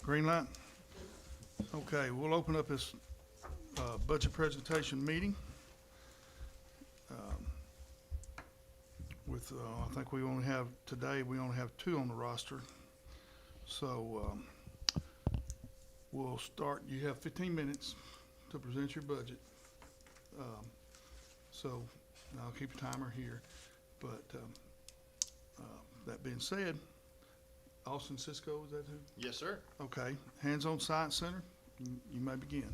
Green light? Okay, we'll open up this budget presentation meeting. With, I think we only have, today, we only have two on the roster. So we'll start, you have 15 minutes to present your budget. So I'll keep a timer here. But that being said, Austin Cisco, is that who? Yes, sir. Okay, Hands-On Science Center, you may begin.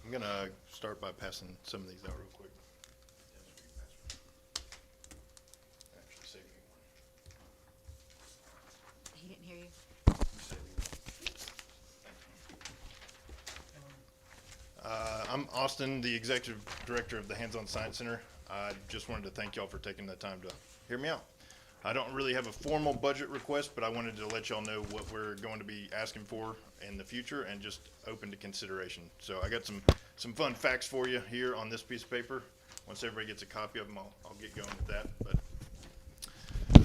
I'm going to start by passing some of these out real quick. Actually, save me one. He didn't hear you. Save me one. I'm Austin, the Executive Director of the Hands-On Science Center. I just wanted to thank y'all for taking the time to hear me out. I don't really have a formal budget request, but I wanted to let y'all know what we're going to be asking for in the future and just open to consideration. So I got some fun facts for you here on this piece of paper. Once everybody gets a copy of them, I'll get going with that.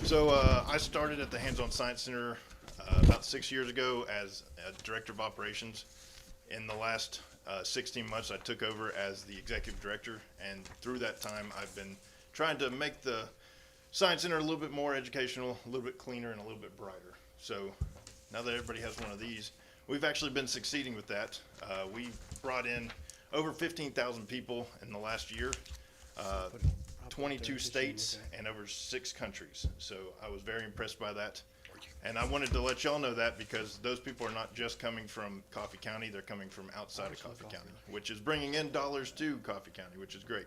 So I started at the Hands-On Science Center about 6 years ago as a Director of Operations. In the last 16 months, I took over as the Executive Director, and through that time, I've been trying to make the Science Center a little bit more educational, a little bit cleaner, and a little bit brighter. So now that everybody has one of these, we've actually been succeeding with that. We brought in over 15,000 people in the last year, 22 states, and over 6 countries. So I was very impressed by that. And I wanted to let y'all know that because those people are not just coming from Coffee County, they're coming from outside of Coffee County, which is bringing in dollars to Coffee County, which is great.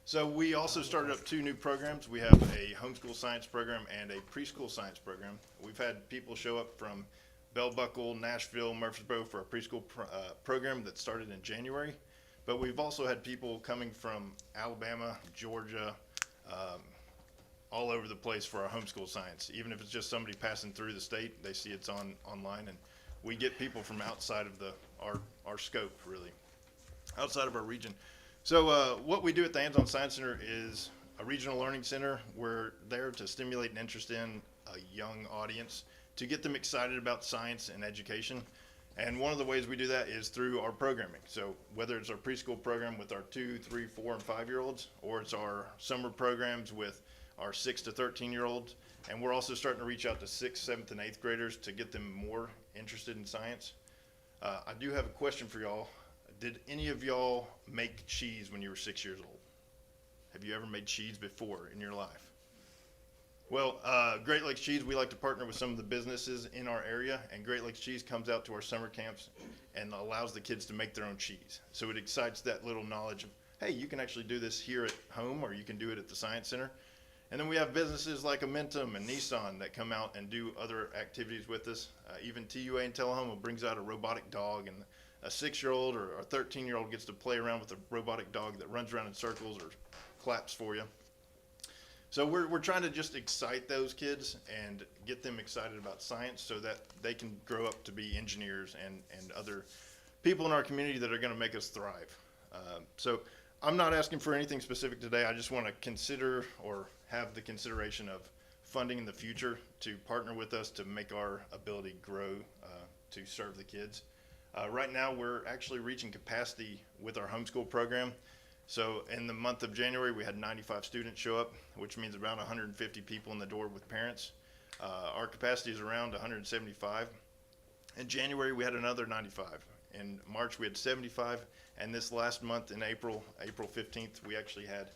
So we also started up 2 new programs. We have a homeschool science program and a preschool science program. We've had people show up from Bell Buckle, Nashville, Murfreesboro for a preschool program that started in January. But we've also had people coming from Alabama, Georgia, all over the place for our homeschool science. Even if it's just somebody passing through the state, they see it's online, and we get people from outside of our scope, really, outside of our region. So what we do at the Hands-On Science Center is a regional learning center. We're there to stimulate an interest in a young audience, to get them excited about science and education. And one of the ways we do that is through our programming. So whether it's our preschool program with our 2, 3, 4, and 5-year-olds, or it's our summer programs with our 6 to 13-year-olds, and we're also starting to reach out to 6th, 7th, and 8th graders to get them more interested in science. I do have a question for y'all. Did any of y'all make cheese when you were 6 years old? Have you ever made cheese before in your life? Well, Great Lakes Cheese, we like to partner with some of the businesses in our area, and Great Lakes Cheese comes out to our summer camps and allows the kids to make their own cheese. So it excites that little knowledge of, hey, you can actually do this here at home, or you can do it at the Science Center. And then we have businesses like Amentum and Nissan that come out and do other activities with us. Even TUA and Telehoma brings out a robotic dog, and a 6-year-old or a 13-year-old gets to play around with a robotic dog that runs around in circles or claps for you. So we're trying to just excite those kids and get them excited about science so that they can grow up to be engineers and other people in our community that are going to make us thrive. So I'm not asking for anything specific today. I just want to consider or have the consideration of funding in the future to partner with us to make our ability grow to serve the kids. Right now, we're actually reaching capacity with our homeschool program. So in the month of January, we had 95 students show up, which means around 150 people in the door with parents. Our capacity is around 175. In January, we had another 95. In March, we had 75. And this last month in April 15th, we actually had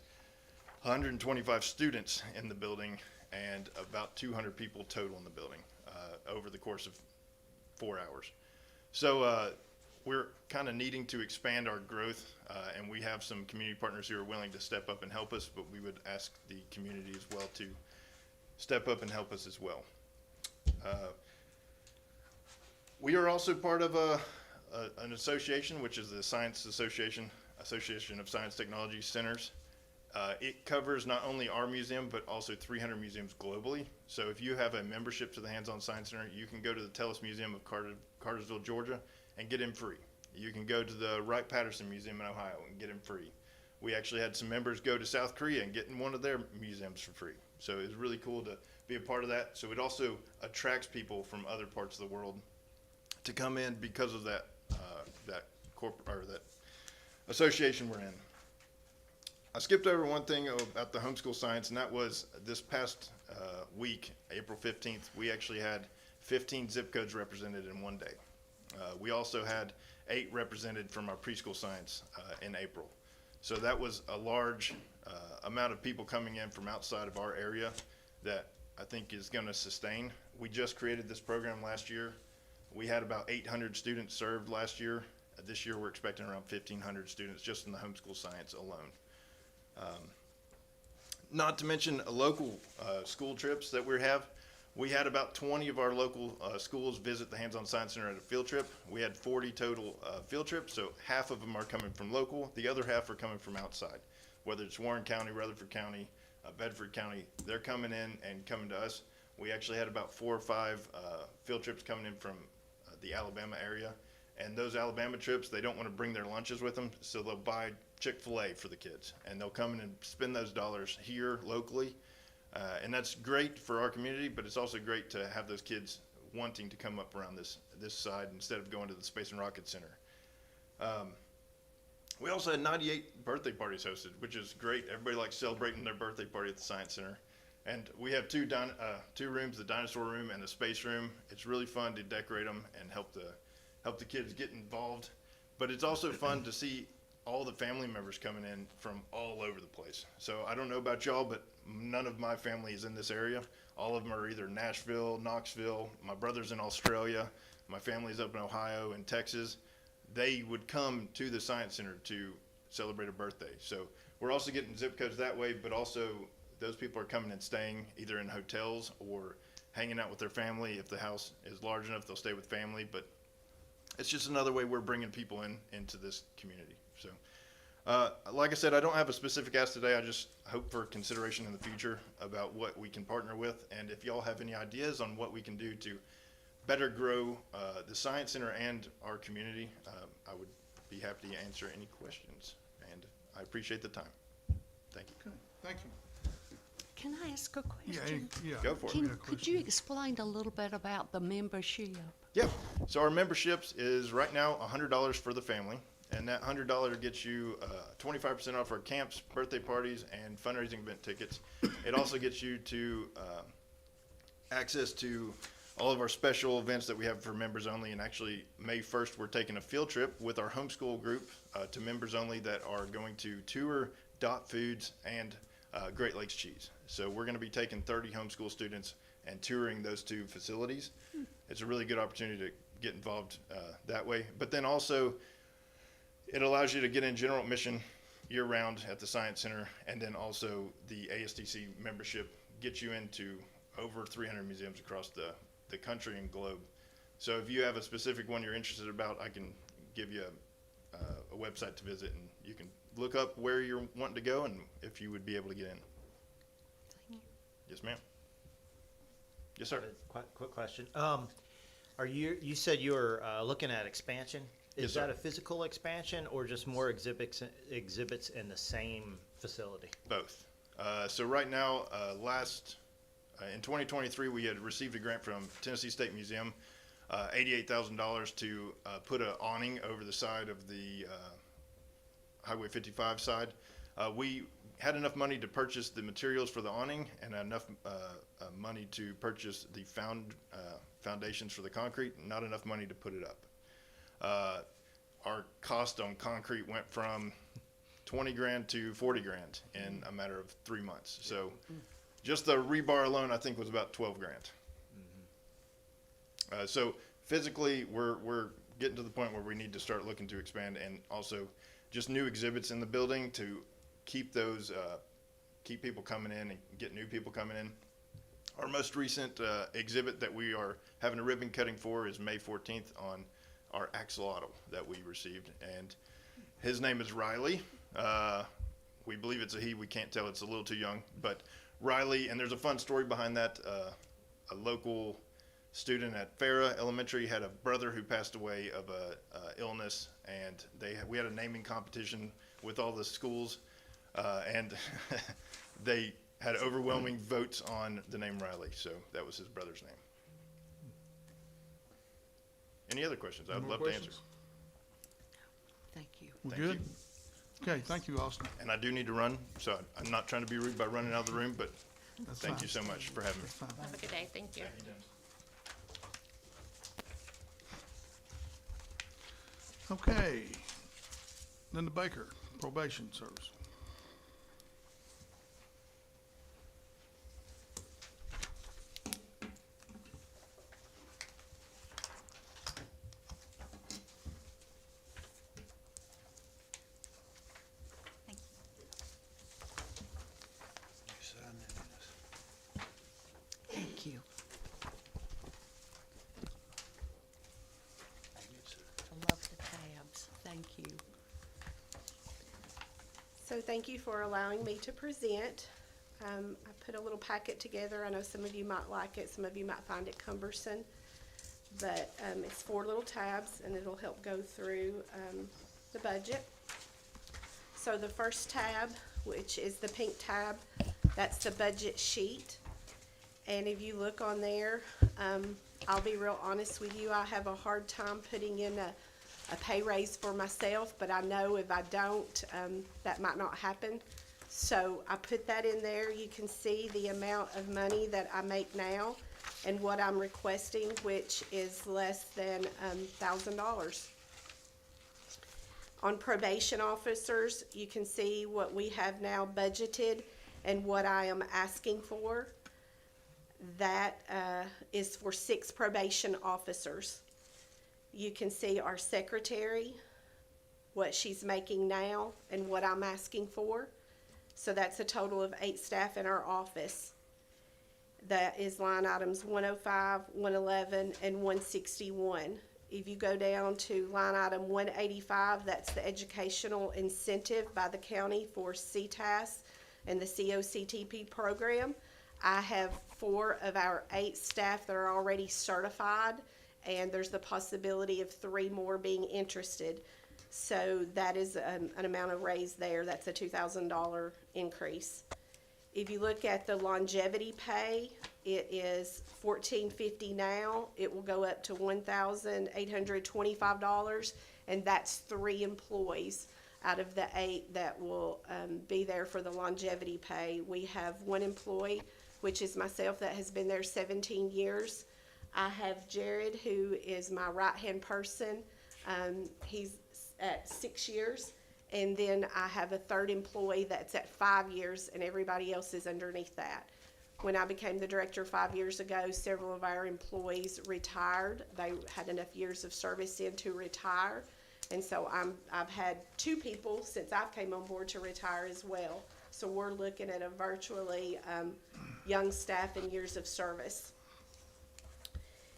125 students in the building and about 200 people total in the building over the course of 4 hours. So we're kind of needing to expand our growth, and we have some community partners who are willing to step up and help us, but we would ask the community as well to step up and help us as well. We are also part of an association, which is the Science Association of Science Technology Centers. It covers not only our museum, but also 300 museums globally. So if you have a membership to the Hands-On Science Center, you can go to the Tellus Museum of Cartersville, Georgia, and get in free. You can go to the Wright-Patterson Museum in Ohio and get in free. We actually had some members go to South Korea and get in one of their museums for free. So it was really cool to be a part of that. So it also attracts people from other parts of the world to come in because of that that corporate or that association we're in. I skipped over one thing about the homeschool science, and that was this past week, April 15th, we actually had 15 zip codes represented in one day. We also had 8 represented from our preschool science in April. So that was a large amount of people coming in from outside of our area that I think is going to sustain. We just created this program last year. We had about 800 students served last year. This year we're expecting around 1,500 students just in the homeschool science alone. Not to mention local school trips that we have. We had about 20 of our local schools visit the Hands-On Science Center at a field trip. We had 40 total field trips, so half of them are coming from local. The other half are coming from outside, whether it's Warren County, Rutherford County, Bedford County. They're coming in and coming to us. We actually had about 4 or 5 field trips coming in from the Alabama area. And those Alabama trips, they don't want to bring their lunches with them, so they'll buy Chick-fil-A for the kids. And they'll come in and spend those dollars here locally. And that's great for our community, but it's also great to have those kids wanting to come up around this side instead of going to the Space and Rocket Center. We also had 98 birthday parties hosted, which is great. Everybody likes celebrating their birthday party at the Science Center. And we have two rooms, the dinosaur room and the space room. It's really fun to decorate them and help the kids get involved. But it's also fun to see all the family members coming in from all over the place. So I don't know about y'all, but none of my family is in this area. All of them are either Nashville, Knoxville. My brother's in Australia. My family's up in Ohio and Texas. They would come to the Science Center to celebrate a birthday. So we're also getting zip codes that way, but also those people are coming and staying either in hotels or hanging out with their family. If the house is large enough, they'll stay with family. But it's just another way we're bringing people into this community. So, like I said, I don't have a specific ask today. I just hope for consideration in the future about what we can partner with. And if y'all have any ideas on what we can do to better grow the Science Center and our community, I would be happy to answer any questions. And I appreciate the time. Thank you. Okay, thank you. Can I ask a Yeah, question? yeah. Go for it. Yeah, Could question. you explain a little bit about the membership? Yeah. So our memberships is right now $100 for the family, and that $100 gets you 25% off our camps, birthday parties, and fundraising event tickets. It also gets you to access to all of our special events that we have for members only. And actually, May 1st, we're taking a field trip with our homeschool group to members only that are going to tour Dot Foods and Great Lakes Cheese. So we're going to be taking 30 homeschool students and touring those 2 facilities. It's a really good opportunity to get involved that way. But then also, it allows you to get in general admission year-round at the Science Center, and then also the ASTC membership gets you into over 300 museums across the country and globe. So if you have a specific one you're interested about, I can give you a website to visit, and you can look up where you're wanting to go and if you would be able to get in. Yes, ma'am. Yes, sir. Quick question. You said you were looking at expansion? Yes, Is sir. that a physical expansion or just more exhibits in the same facility? Both. So right now, in 2023, we had received a grant from Tennessee State Museum, $88,000 to put an awning over the side of the Highway 55 side. We had enough money to purchase the materials for the awning and enough money to purchase the foundations for the concrete, not enough money to put it up. Our cost on concrete went from 20 grand to 40 grand in a matter of 3 months. So just the rebar alone, I think, was about 12 grand. So physically, we're getting to the point where we need to start looking to expand, and also just new exhibits in the building to keep those, keep people coming in and get new people coming in. Our most recent exhibit that we are having a ribbon cutting for is May 14th on our axolotl that we received, and his name is Riley. We believe it's a he. We can't tell. It's a little too young, but Riley, and there's a fun story behind that. A local student at Farah Elementary had a brother who passed away of a illness, and we had a naming competition with all the schools, and they had overwhelming votes on the name Riley, so that was his brother's name. Any other questions? I'd More love to answer. questions? Thank you. We're Thank good? you. Okay, thank you, Austin. And I do need to run, so I'm not trying to be rude by running out of the room, but That's thank fine. you so much for having me. That's fine. Have a good day. Thank you. Okay. Linda Baker, Probation Service. Thank you. I love the tabs. Thank you. So thank you for allowing me to present. I put a little packet together. I know some of you might like it, some of you might find it cumbersome. But it's 4 little tabs and it'll help go through the budget. So the first tab, which is the pink tab, that's the budget sheet. And if you look on there, I'll be real honest with you, I have a hard time putting in a pay raise for myself, but I know if I don't, that might not happen. So I put that in there. You can see the amount of money that I make now and what I'm requesting, which is less than $1,000. On probation officers, you can see what we have now budgeted and what I am asking for. That is for 6 probation officers. You can see our secretary, what she's making now, and what I'm asking for. So that's a total of 8 staff in our office. That is line items 105, 111, and 161. If you go down to line item 185, that's the educational incentive by the county for CTAS and the COCTP program. I have 4 of our 8 staff that are already certified, and there's the possibility of 3 more being interested. So that is an amount of raise there. That's a $2,000 increase. If you look at the longevity pay, it is $1,450 now. It will go up to $1,825, and that's 3 employees out of the 8 that will be there for the longevity pay. We have 1 employee, which is myself, that has been there 17 years. I have Jared, who is my right-hand person. He's at 6 years. And then I have a 3rd employee that's at 5 years, and everybody else is underneath that. When I became the director 5 years ago, several of our employees retired. They had enough years of service in to retire. And so I've had 2 people since I've came on board to retire as well. So we're looking at a virtually young staff and years of service.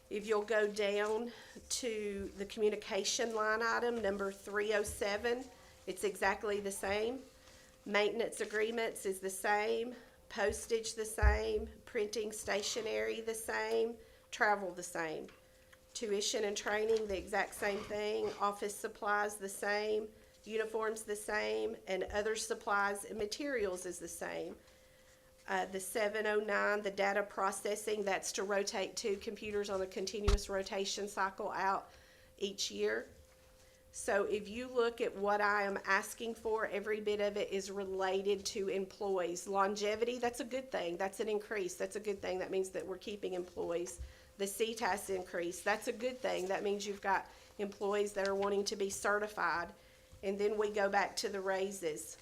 If you'll go down to the communication line item, number 307, it's exactly the same. Maintenance agreements is the same. Postage the same. Printing stationery the same. Travel the same. Tuition and training the exact same thing. Office supplies the same. Uniforms the same. And other supplies and materials is the same. The 709, the data processing, that's to rotate 2 computers on a continuous rotation cycle out each year. So if you look at what I am asking for, every bit of it is related to employees. Longevity, that's a good thing. That's an increase. That's a good thing. That means that we're keeping employees. The CTAS increase, that's a good thing. That means you've got employees that are wanting to be certified. And then we go back to the raises.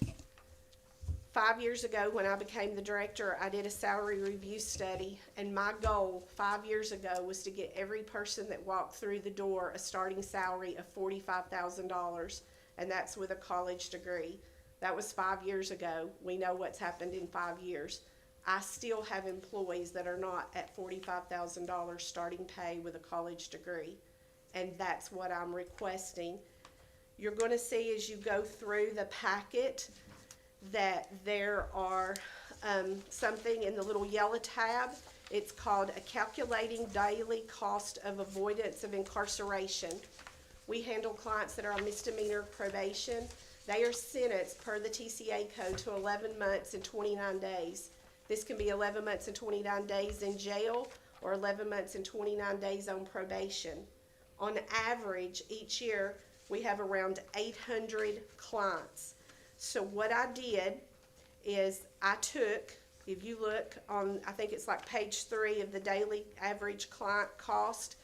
5 years ago, when I became the director, I did a salary review study, and my goal 5 years ago was to get every person that walked through the door a starting salary of $45,000, and that's with a college degree. That was 5 years ago. We know what's happened in 5 years. I still have employees that are not at $45,000 starting pay with a college degree, and that's what I'm requesting. You're going to see as you go through the packet that there are something in the little yellow tab. It's called a calculating daily cost of avoidance of incarceration. We handle clients that are on misdemeanor probation. They are sentenced per the TCA code to 11 months and 29 days. This can be 11 months and 29 days in jail or 11 months and 29 days on probation. On average, each year, we have around 800 clients. So what I did is I took, if you look on, I think it's like page 3 of the daily average client cost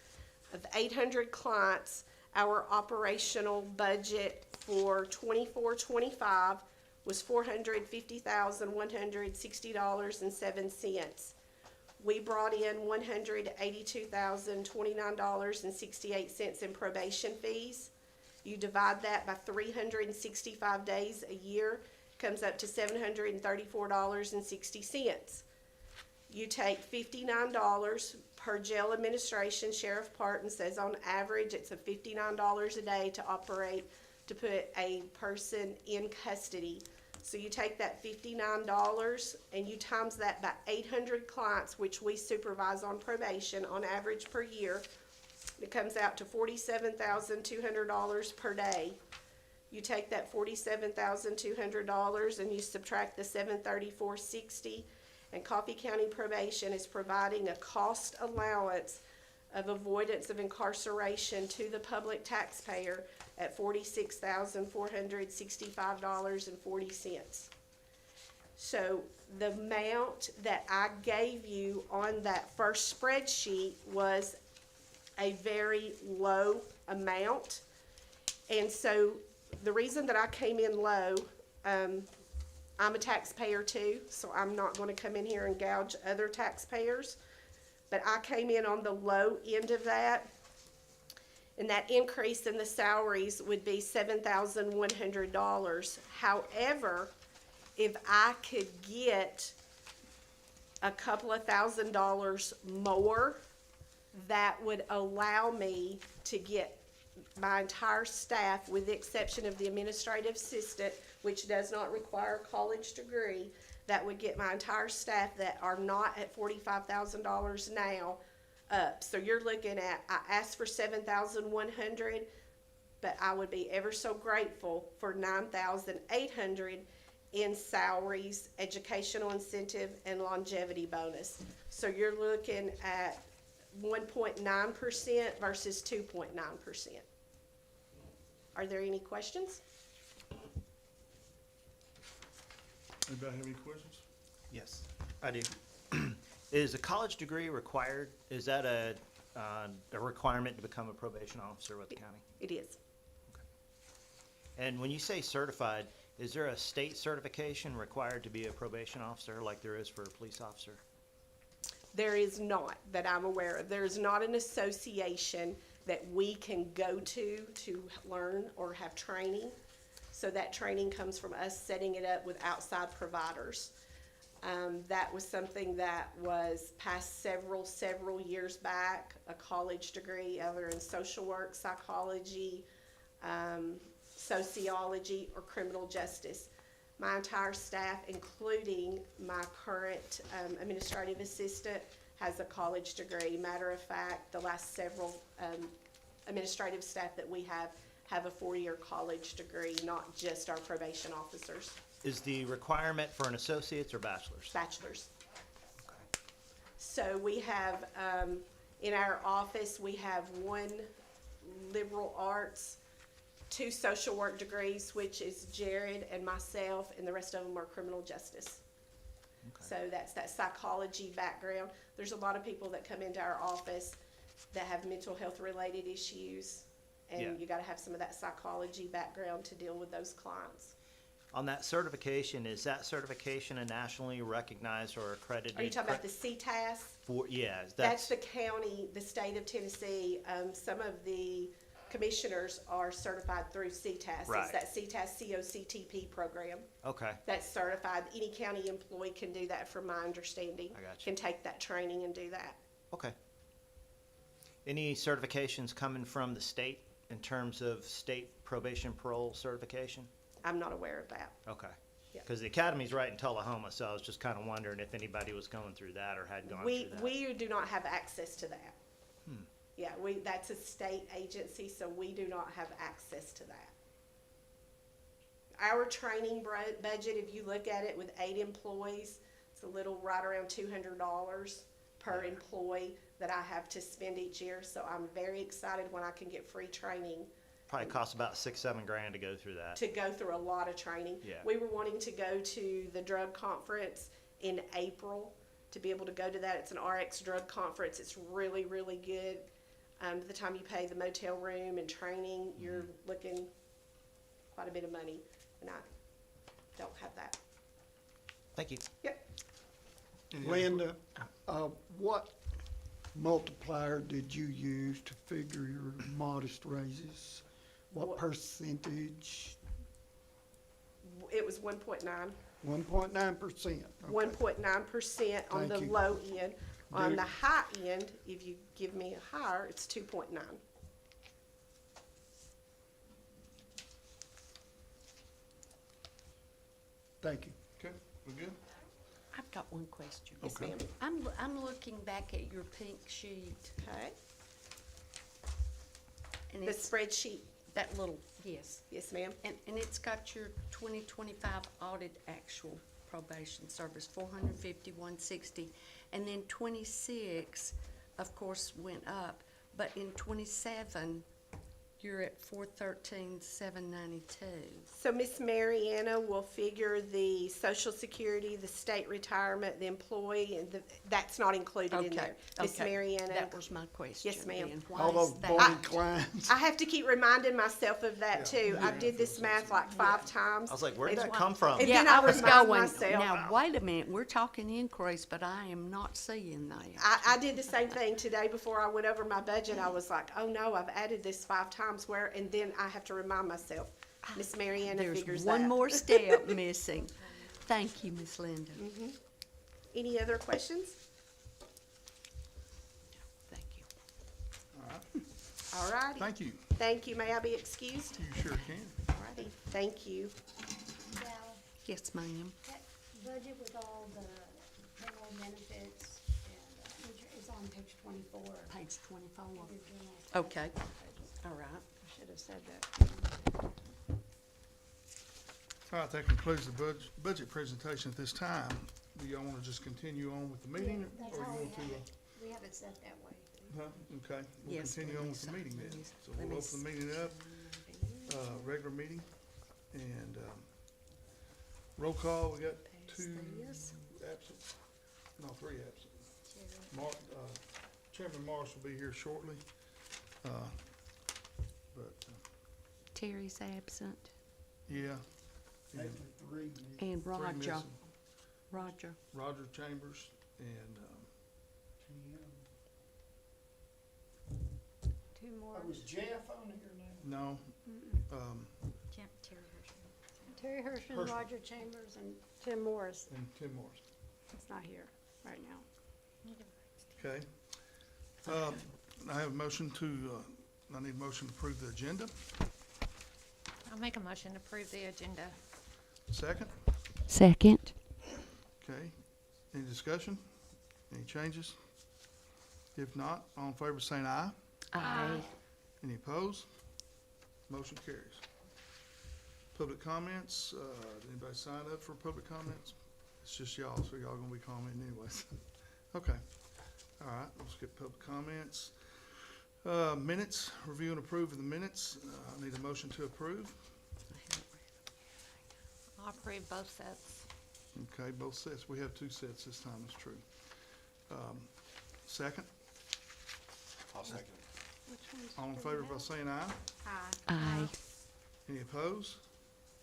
of 800 clients, our operational budget for 24-25 was $450,160.07. We brought in $182,029.68 in probation fees. You divide that by 365 days a year, comes up to $734.60. You take $59 per jail administration. Sheriff Parton says on average it's a $59 a day to operate, to put a person in custody. So you take that $59 and you times that by 800 clients, which we supervise on probation on average per year. It comes out to $47,200 per day. You take that $47,200 and you subtract the $734.60, and Coffee County Probation is providing a cost allowance of avoidance of incarceration to the public taxpayer at $46,465.40. So the amount that I gave you on that first spreadsheet was a very low amount. And so the reason that I came in low, I'm a taxpayer too, so I'm not going to come in here and gouge other taxpayers. But I came in on the low end of that, and that increase in the salaries would be $7,100. However, if I could get a couple of $1,000s more, that would allow me to get my entire staff, with the exception of the administrative assistant, which does not require a college degree, that would get my entire staff that are not at $45,000 now up. So you're looking at, I asked for $7,100, but I would be ever so grateful for $9,800 in salaries, educational incentive, and longevity bonus. So you're looking at 1.9% versus 2.9%. Are there any questions? Anybody have any questions? Yes, I do. Is a college degree required? Is that a requirement to become a probation officer with the county? It is. And when you say certified, is there a state certification required to be a probation officer like there is for a police officer? There is not, that I'm aware of. There is not an association that we can go to learn or have training. So that training comes from us setting it up with outside providers. That was something that was passed several years back, a college degree, either in social work, psychology, sociology, or criminal justice. My entire staff, including my current administrative assistant, has a college degree. Matter of fact, the last several administrative staff that we have a 4-year college degree, not just our probation officers. Is the requirement for an associate's or bachelor's? Bachelors. Okay. So we have, in our office, we have 1 liberal arts, 2 social work degrees, which is Jared and myself, and the rest of them are criminal justice. Okay. So that's that psychology background. There's a lot of people that come into our office that have mental health related issues, and Yeah. you gotta have some of that psychology background to deal with those clients. On that certification, is that certification a nationally recognized or accredited? Are you talking about the CTAS? Yeah, That's the county, the state of Tennessee. Some of the commissioners are certified through CTAS. Right. It's that CTAS COCTP program okay. that's certified. Any county employee can do that, from my understanding. I got you. Can take that training and do that. Okay. Any certifications coming from the state in terms of state probation parole certification? I'm not aware of that. Okay. Yeah. Because the academy's right in Tullahoma, so I was just kind of wondering if anybody was going through that or had gone through that. We do not have access to that. Yeah, that's a state agency, so we do not have access to that. Our training budget, if you look at it with 8 employees, it's a little right around $200 per employee. that I have to spend each year, so I'm very excited when I can get free training Probably costs about $6-7 to go through that. to go through a lot of training. Yeah. We were wanting to go to the drug conference in April, to be able to go to that. It's an RX drug conference. It's really, really good. By the time you pay the motel room and training, you're looking quite a bit of money, and I don't have that. Thank you. Yep. Linda, what multiplier did you use to figure your modest raises? What What- percentage? It was 1.9. 1.9%. 1.9% on the Thank you. low end. On Did- the high end, if you give me a higher, it's 2.9. Thank you. Okay, we good? I've got one question. Yes, Okay. ma'am. I'm looking back at your pink sheet, Okay. and The it's spreadsheet, that little, yes. yes, ma'am. And it's got your 2025 audit actual probation service, 451.60. And then 26, of course, went up, but in 27, you're at 413,792. So Miss Mariana will figure the social security, the state retirement, the employee, and that's not included in there. Miss okay. Mariana. That was my question. Yes, ma'am. then. Why All those is boring that? clients. I have to keep reminding myself of that too. I did this math like 5 times. I was like, where'd It's that why- come from? And Yeah, then I I was remind going, myself. now, wait a minute, we're talking increase, but I am not seeing that. I did the same thing today before I went over my budget. I was like, oh no, I've added this 5 times where, and then I have to remind myself. Miss Mariana figures There's that. one more step missing. Thank you, Miss Linda. Any other questions? Thank you. All right, All righty. thank you. Thank you. May I be excused? You sure can. All righty. Thank you. Val, Yes, ma'am. that budget with all the payroll benefits, and, which is on page 24. Page 24. of your journal. Okay, all right. I should have said that. All right, that concludes the budget presentation at this time. Do y'all wanna just continue on with the meeting, That's or how you we want have to? it. We have it set that way. Okay, we'll Yes, continue let on me with the sign. meeting then. Let me- So let me we'll open the meeting up, regular meeting, and, roll call, we got Pass 2 this. absent, no, 3 absent. Chairman Morris will be here shortly, but, Terry's absent, yeah. And Actually, 3. and 3 Roger. missing. Roger. Roger Chambers and, Two more. Was Jeff on here now? no, Terry Hirschman, Hirschman. Roger Chambers, and Tim Morris. and Tim Morris. It's not here right now. Okay. I have a motion to, I need a motion to approve the agenda. I'll make a motion to approve the agenda. Second, Second. okay. Any discussion? Any changes? If not, all in favor saying aye. Aye. Any opposed? Motion carries. Public comments, did anybody sign up for public comments? It's just y'all, so y'all gonna be commenting anyways. Okay, all right, we'll skip public comments. Minutes, review and approve of the minutes. I need a motion to approve. I'll approve both sets. Okay, both sets. We have 2 sets this time, it's true. Second, I'll second. Which one's all in do favor we by have? saying aye. Aye. Any opposed?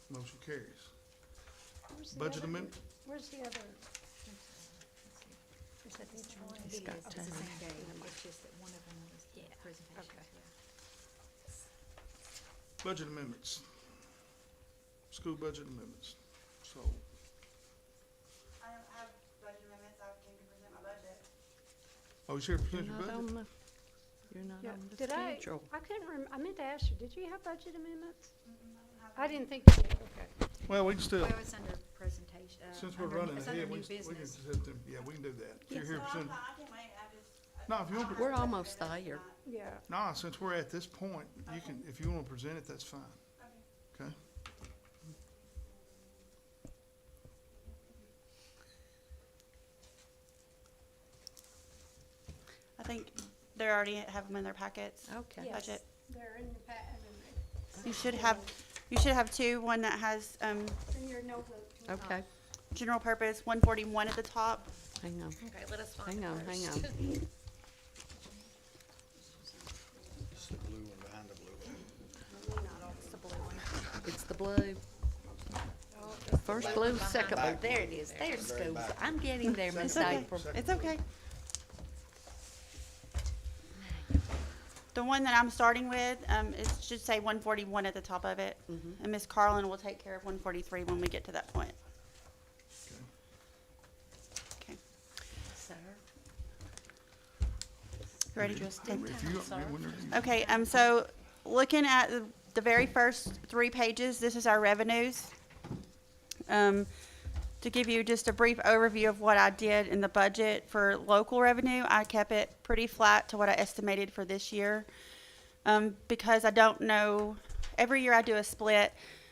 Motion carries. Where's the Budget other- amendment, Where's the other? Is that this one? It's got Okay. Terry. Okay. budget amendments. School budget amendments. So, I don't have budget amendments, I came to present my budget. oh, you here to You're present your not budget? on the, you're not Yeah, on the did I schedule. couldn't I meant to ask you, did you have budget amendments? I don't have I any. didn't think you did, okay. Well, we can still, Well, it's under presentation. since we're under- running it's under ahead, we new can business. just have to, yeah, we can do that. If you're here No, to I'm present, fine, I can wait, I just. No, if you want to- I don't have We're budget almost amendments there. tonight. Yeah. nah, since we're at this point, you can, if you wanna present it, that's fine. Okay? I I think they already have them in their packets. Okay. Yes, Budget. they're in your You should have two, one that has, in your notebook. Okay, general purpose, 141 at the top. hang on, Okay, let us find hang it on, hang first. on. It's the blue one behind the blue one. It's the blue one. It's the blue. First blue, second blue. There it is. There's schools. I'm getting there, Miss Okay. April. It's okay. The one that I'm starting with, it should say 141 at the top of it. And Miss Carlin will take care of 143 when we get to that point. Okay. Sir? You ready, Justin? If you, Sir? whenever you- Okay, so looking at the very first 3 pages, this is our revenues. To give you just a brief overview of what I did in the budget for local revenue, I kept it pretty flat to what I estimated for this year. Because I don't know, every year I do a split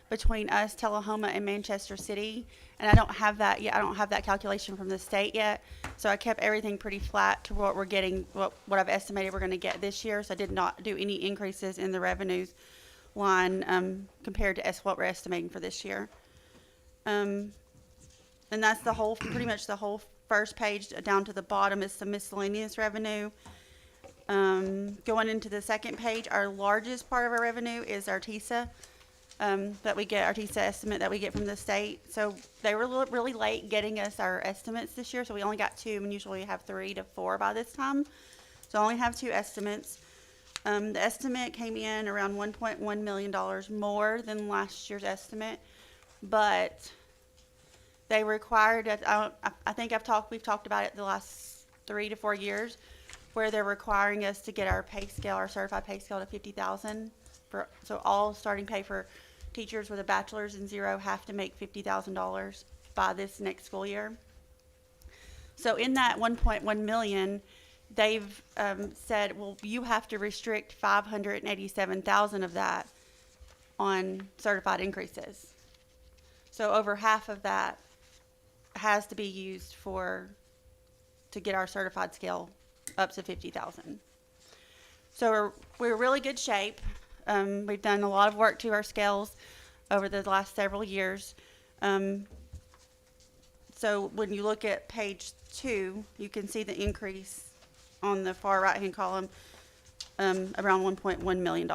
between us, Tullahoma, and Manchester City, and I don't have that yet. I don't have that calculation from the state yet. So I kept everything pretty flat to what we're getting, what I've estimated we're going to get this year. So I did not do any increases in the revenues line compared to what we're estimating for this year. And that's the whole, pretty much the whole first page down to the bottom is some miscellaneous revenue. Going into the second page, our largest part of our revenue is our TISA, that we get, our TISA estimate that we get from the state. So they were really late getting us our estimates this year, so we only got 2, and usually we have 3 to 4 by this time. So I only have 2 estimates. The estimate came in around $1.1 million more than last year's estimate, but they required, I think we've talked about it the last 3 to 4 years, where they're requiring us to get our pay scale, our certified pay scale to 50,000. So all starting pay for teachers with a bachelor's in 0 have to make $50,000 by this next school year. So in that 1.1 million, they've said, well, you have to restrict 587,000 of that on certified increases. So over half of that has to be used to get our certified scale up to 50,000. So we're in really good shape. We've done a lot of work to our scales over the last several years. So when you look at page 2, you can see the increase on the far right-hand column, around $1.1 million.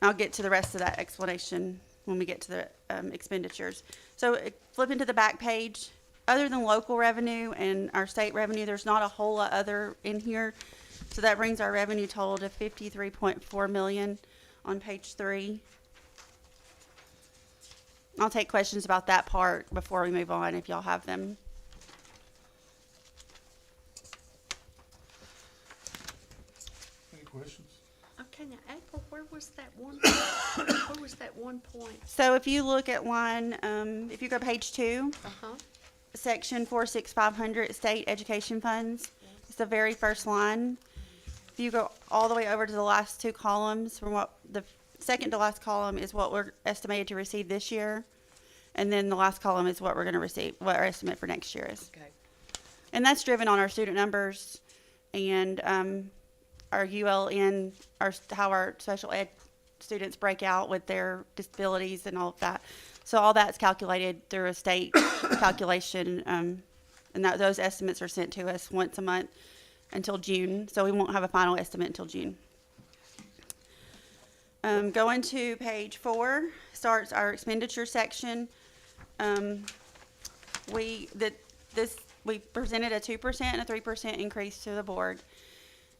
I'll get to the rest of that explanation when we get to the expenditures. So flipping to the back page, other than local revenue and our state revenue, there's not a whole lot other in here. So that brings our revenue total to $53.4 million on page 3. I'll take questions about that part before we move on if y'all have them. Any questions? Okay, now April, where was that one point? So if you look at line, if you go page 2, Uh-huh, section 46500 state education funds, it's the very first line. If you go all the way over to the last 2 columns, from what the second to last column is what we're estimated to receive this year, and then the last column is what we're going to receive, what our estimate for next year is. okay. And that's driven on our student numbers and our ULN, how our special ed students break out with their disabilities and all of that. So all that's calculated through a state calculation, and those estimates are sent to us once a month until June. So we won't have a final estimate until June. Going to page 4 starts our expenditure section. We presented a 2% and a 3% increase to the board.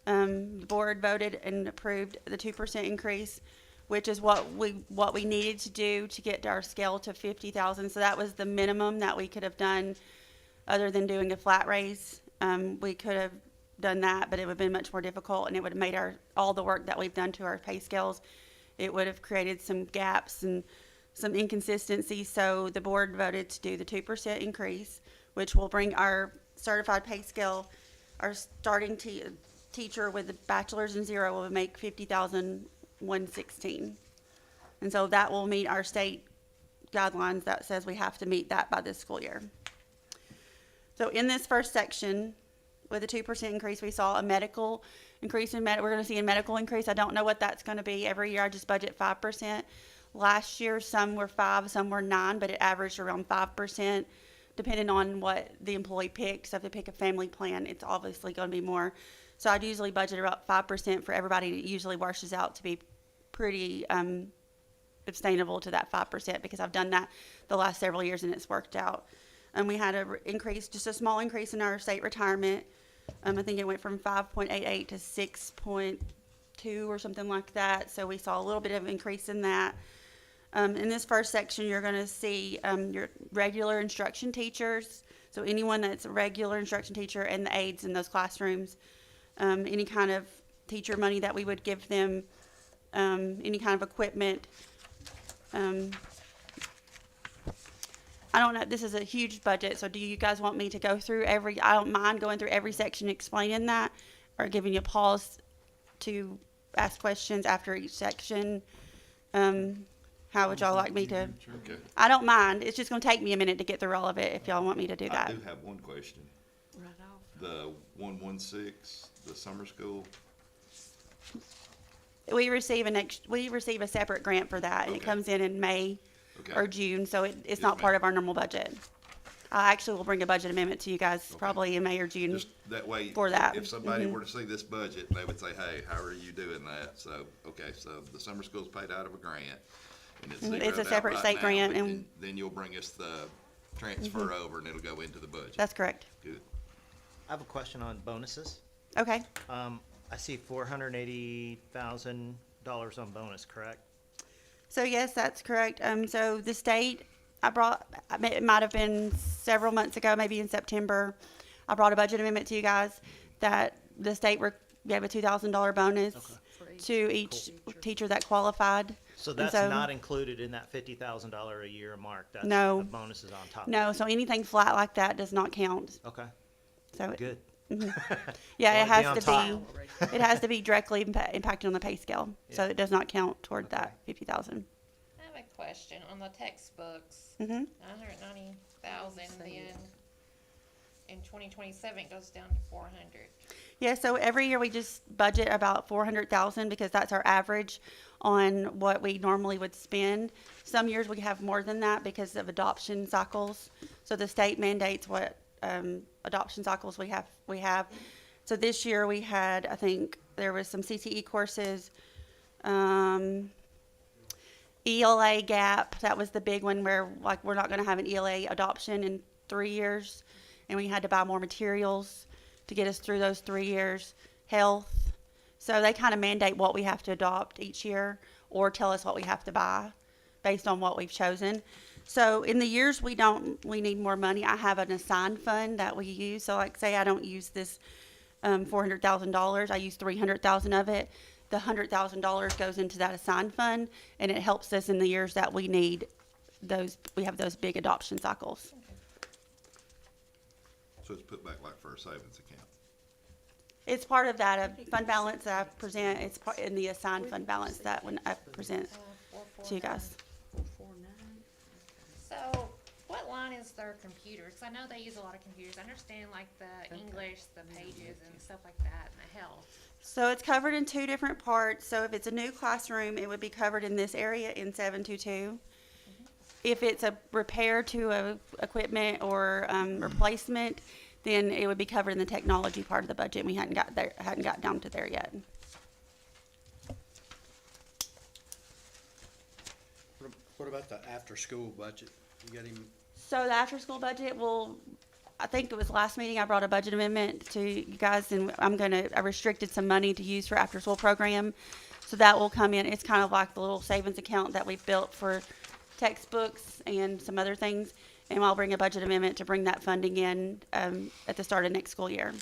The board voted and approved the 2% increase, which is what we needed to do to get our scale to 50,000. So that was the minimum that we could have done, other than doing a flat raise. We could have done that, but it would have been much more difficult, and it would have made all the work that we've done to our pay scales. It would have created some gaps and some inconsistencies. So the board voted to do the 2% increase, which will bring our certified pay scale, our starting teacher with a bachelor's in 0 will make $50,116. And so that will meet our state guidelines that says we have to meet that by this school year. So in this first section, with a 2% increase. We saw a medical increase in we're gonna see a medical increase. I don't know what that's gonna be. Every year I just budget 5%. Last year, some were 5, some were 9, but it averaged around 5%, depending on what the employee picked. So if they pick a family plan, it's obviously gonna be more. So I'd usually budget about 5% for everybody. It usually washes out to be pretty, sustainable to that 5% because I've done that the last several years and it's worked out. And we had increase, just a small increase in our state retirement. I think it went from 5.88 to 6.2 or something like that. So we saw a little bit of increase in that. In this first section, you're going to see your regular instruction teachers. So anyone that's a regular instruction teacher and the aides in those classrooms, any kind of teacher money that we would give them, any kind of equipment. I don't know, this is a huge budget, so do you guys want me to go through I don't mind going through every section explaining that, or giving you a pause to ask questions after each section? How would y'all like me to? Okay. I don't mind, it's just gonna take me a minute to get through all of it if y'all want me to do I that. do have one question. Right off. The 116, the summer school, We receive a separate grant for that, and it Okay. comes in May okay. or June, so it's Yes, not part ma'am. of our normal budget. I actually will bring a budget amendment to you guys Okay. probably in May or June. Just that way, for that. if somebody Mhm. were to see this budget, they would say, hey, how are you doing that? So, okay, so the summer school's paid out of a grant, and it's Mhm, zeroed it's a out separate right state now, grant, but and- then you'll bring us the transfer over, and it'll go into the budget. That's correct. Good. I have a question on bonuses. Okay. I see $480,000 on bonus, correct? So yes, that's correct. So the state, it might have been several months ago, maybe in September, I brought a budget amendment to you guys that the state gave a $2,000 bonus For each to each teacher that qualified. So And that's so- not included in that $50,000 a year mark? That's No. the bonuses on top? No, so anything flat like that does not count. Okay, So, good. yeah, it Wanna be has on to top. be, it has to be directly impacted on the pay scale. So Yeah. it does not count toward Okay. that 50,000. I have a question on the textbooks. Mhm. 190,000, then in 2027 it goes down to 400. Yeah, so every year we just budget about 400,000 because that's our average on what we normally would spend. Some years we have more than that because of adoption cycles. So the state mandates what adoption cycles we have. So this year we had, I think there was some CTE courses, ELA gap. That was the big one where like we're not going to have an ELA adoption in 3 years, and we had to buy more materials to get us through those 3 years. Health. So they kind of mandate what we have to adopt each year or tell us what we have to buy based on what we've chosen. So in the years we need more money, I have an assigned fund that we use. So like say I don't use this $400,000, I use 300,000 of it. The $100,000 goes into that assigned fund, and it helps us in the years that we need we have those big adoption cycles. So it's put back like for a savings account. It's part of that fund balance that I present. It's part in the assigned fund balance that when I present to you guys. 449. So what line is their computer? Because I know they use a lot of computers. I understand like the English, the pages and stuff like that, and the health. So it's covered in 2 different parts. So if it's a new classroom, it would be covered in this area in 722. If it's a repair to a equipment or replacement, then it would be covered in the technology part of the budget. We hadn't got down to there yet. What about the after-school budget? You got him, So the after-school budget I think it was last meeting, I brought a budget amendment to you guys, and I restricted some money to use for after-school program. So that will come in. It's kind of like the little savings account that we've built for textbooks and some other things. And I'll bring a budget amendment to bring that funding in at the start of next school year.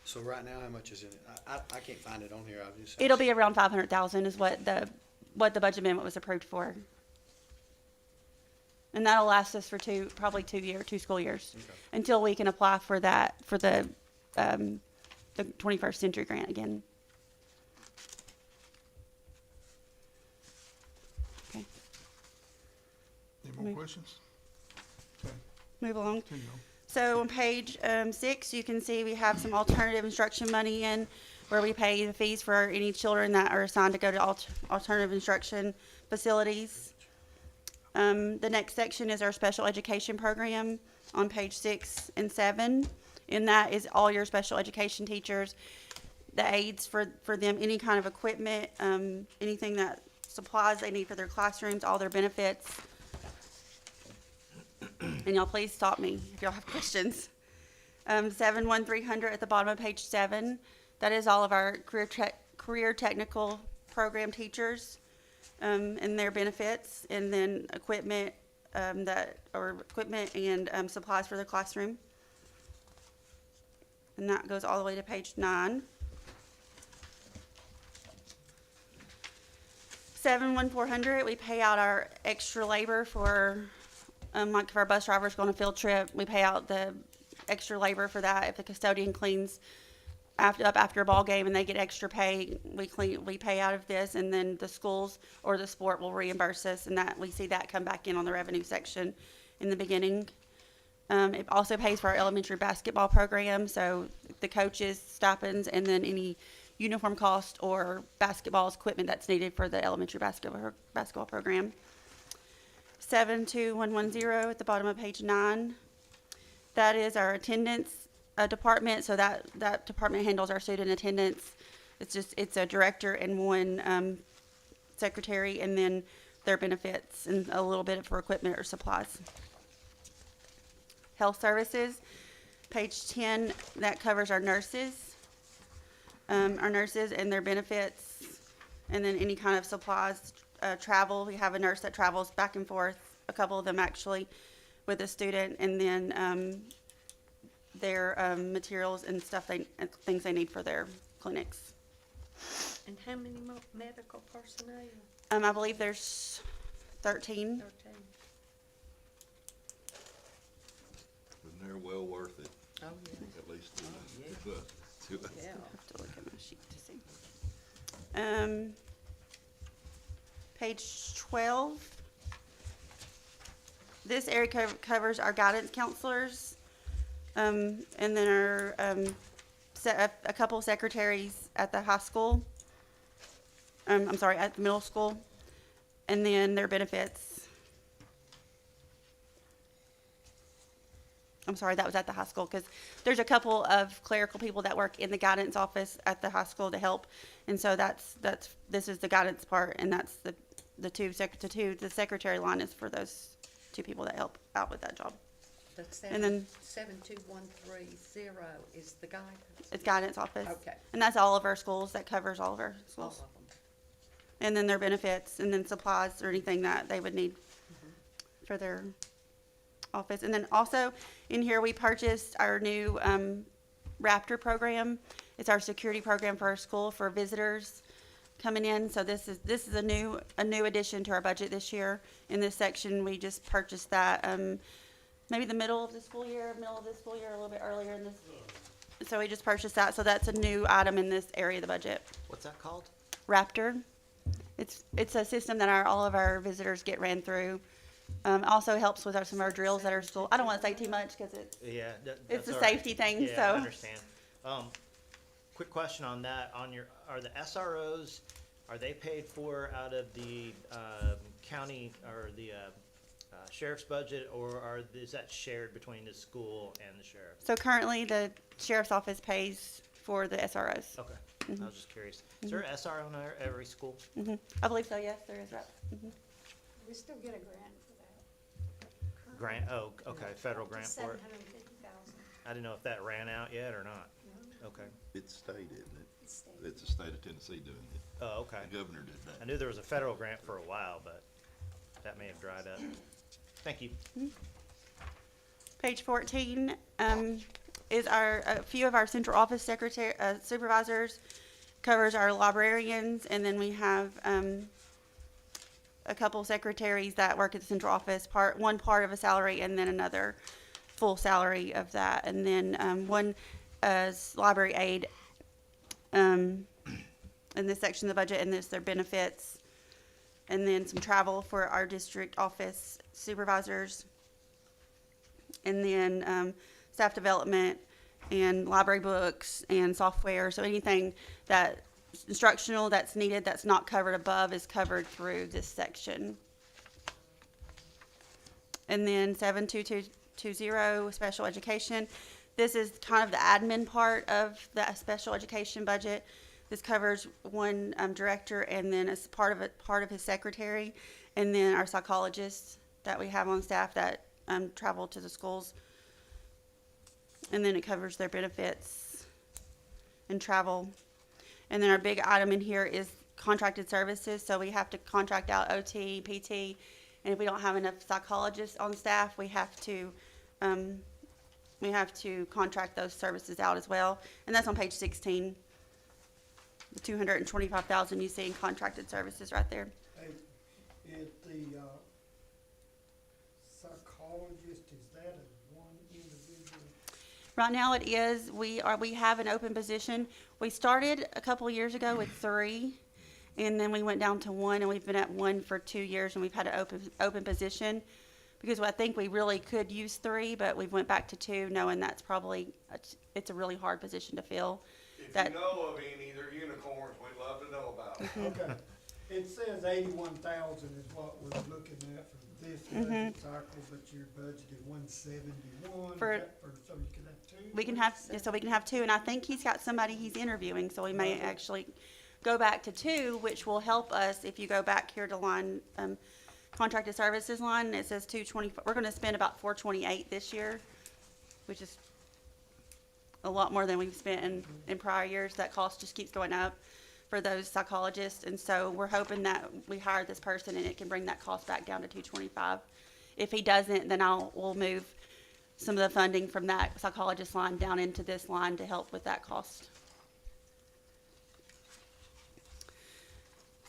so right now, how much is in it? I can't find it on here, I just. It'll be around 500,000 is what the budget amendment was approved for. And that'll last us for probably 2 school years, Okay. until we can apply for that, for the 21st Century Grant again. Okay, Any more questions? Okay, move along. continue on. So on page 6, you can see we have some alternative instruction money in where we pay the fees for any children that are assigned to go to alternative instruction facilities. The next section is our special education program on page 6 and 7. And that is all your special education teachers, the aides for them, any kind of equipment, anything that supplies they need for their classrooms, all their benefits. And y'all please stop me if y'all have questions. 71300 at the bottom of page 7. That is all of our career technical program teachers and their benefits, and then equipment equipment and supplies for the classroom. And that goes all the way to page 9. 71400, we pay out our extra labor for, like if our bus driver's going on a field trip, we pay out the extra labor for that. If the custodian cleans after a ball game and they get extra pay, we pay out of this, and then the schools or the sport will reimburse us, and that we see that come back in on the revenue section in the beginning. It also pays for our elementary basketball program, so the coaches' stipends, and then any uniform cost or basketball equipment that's needed for the elementary basketball program. 72110 at the bottom of page 9. That is our attendance department, so that department handles our student attendance. It's a director and one secretary, and then their benefits and a little bit for equipment or supplies. Health services, page 10, that covers our nurses and their benefits, and then any kind of supplies, travel. We have a nurse that travels back and forth, a couple of them actually, with a student, and then their materials and stuff, things they need for their clinics. And how many medical personnel? I believe there's 13. 13. And they're well worth it, Oh, yeah. at least to Yeah. us. Yeah. I have to look at my sheet to see. Page 12. This area covers our guidance counselors, and then our a couple secretaries at the high school. At the middle school, and then their benefits. That was at the high school, because there's a couple of clerical people that work in the guidance office at the high school to help, and so this is the guidance part, and that's the secretary line is for those two people that help out with that job. And then 72130 is the guidance. it's guidance office. Okay. And that's all of our schools, that covers all of our All schools. of them. And then their benefits, and then supplies or anything that they would need for their office. And then also in here, we purchased our new Raptor program. It's our security program for our school for visitors coming in. So this is a new addition to our budget this year. In this section, we just purchased that maybe the middle of the school year, a little bit earlier in this. So we just purchased that. So that's a new item in this area of the budget. What's that called? Raptor. It's a system that all of our visitors get ran through. Also helps with some of our drills at our school. I don't want to say too much because Yeah. it's that's a all right. safety thing. Yeah, So I understand. Quick question on that. Are the SROs, are they paid for out of the county or the sheriff's budget, or is that shared between the school and the sheriff? So currently the sheriff's office pays for the SROs. Okay, I was just curious. Is there an SRO in every school? I believe so. Yes, there is. Right. We still get a grant for that. Grant, oh, okay, federal grant for it? 750,000. I didn't know if that ran out yet or not. Okay. It's state, isn't it? It's state. It's the state of Tennessee doing it. Oh, okay. The governor did I that. knew there was a federal grant for a while, but that may have dried up. Thank you. Page 14 is a few of our central office supervisors, covers our librarians, and then we have a couple secretaries that work at the central office, one part of a salary and then another full salary of that, and then one library aide in this section of the budget, and this their benefits, and then some travel for our district office supervisors, and then staff development and library books and software. So anything that instructional that's needed that's not covered above is covered through this section. And then 72220, special education. This is kind of the admin part of the special education budget. This covers one director and then as part of his secretary, and then our psychologists that we have on staff that travel to the schools. And then it covers their benefits and travel. And then our big item in here is contracted services. So we have to contract out OT, PT, and if we don't have enough psychologists on staff, we have to contract those services out as well. And that's on page 16. The 225,000 you see in contracted services right there. Hey, is the psychologist, is that a one individual? Right now it is, we have an open position. We started a couple years ago with 3, and then we went down to 1, and we've been at 1 for 2 years, and we've had an open position. Because I think we really could use 3, but we went back to 2, knowing that's probably, it's a really hard position to fill. If That- you know of any, they're unicorns, we'd love to know about it. Okay, it says 81,000 is what we're looking at for this budget cycle, but your budgeted 171. For- Is that so you can have 2? We can have 2, and I think he's got somebody he's interviewing, so we may actually go back to 2, which will help us if you go back here to line, contracted services line, and it says 220, we're gonna spend about 428 this year, which is a lot more than we've spent in prior years. That cost just keeps going up for those psychologists, and so we're hoping that we hire this person and it can bring that cost back down to 225. If he doesn't, then we'll move some of the funding from that psychologist line down into this line to help with that cost.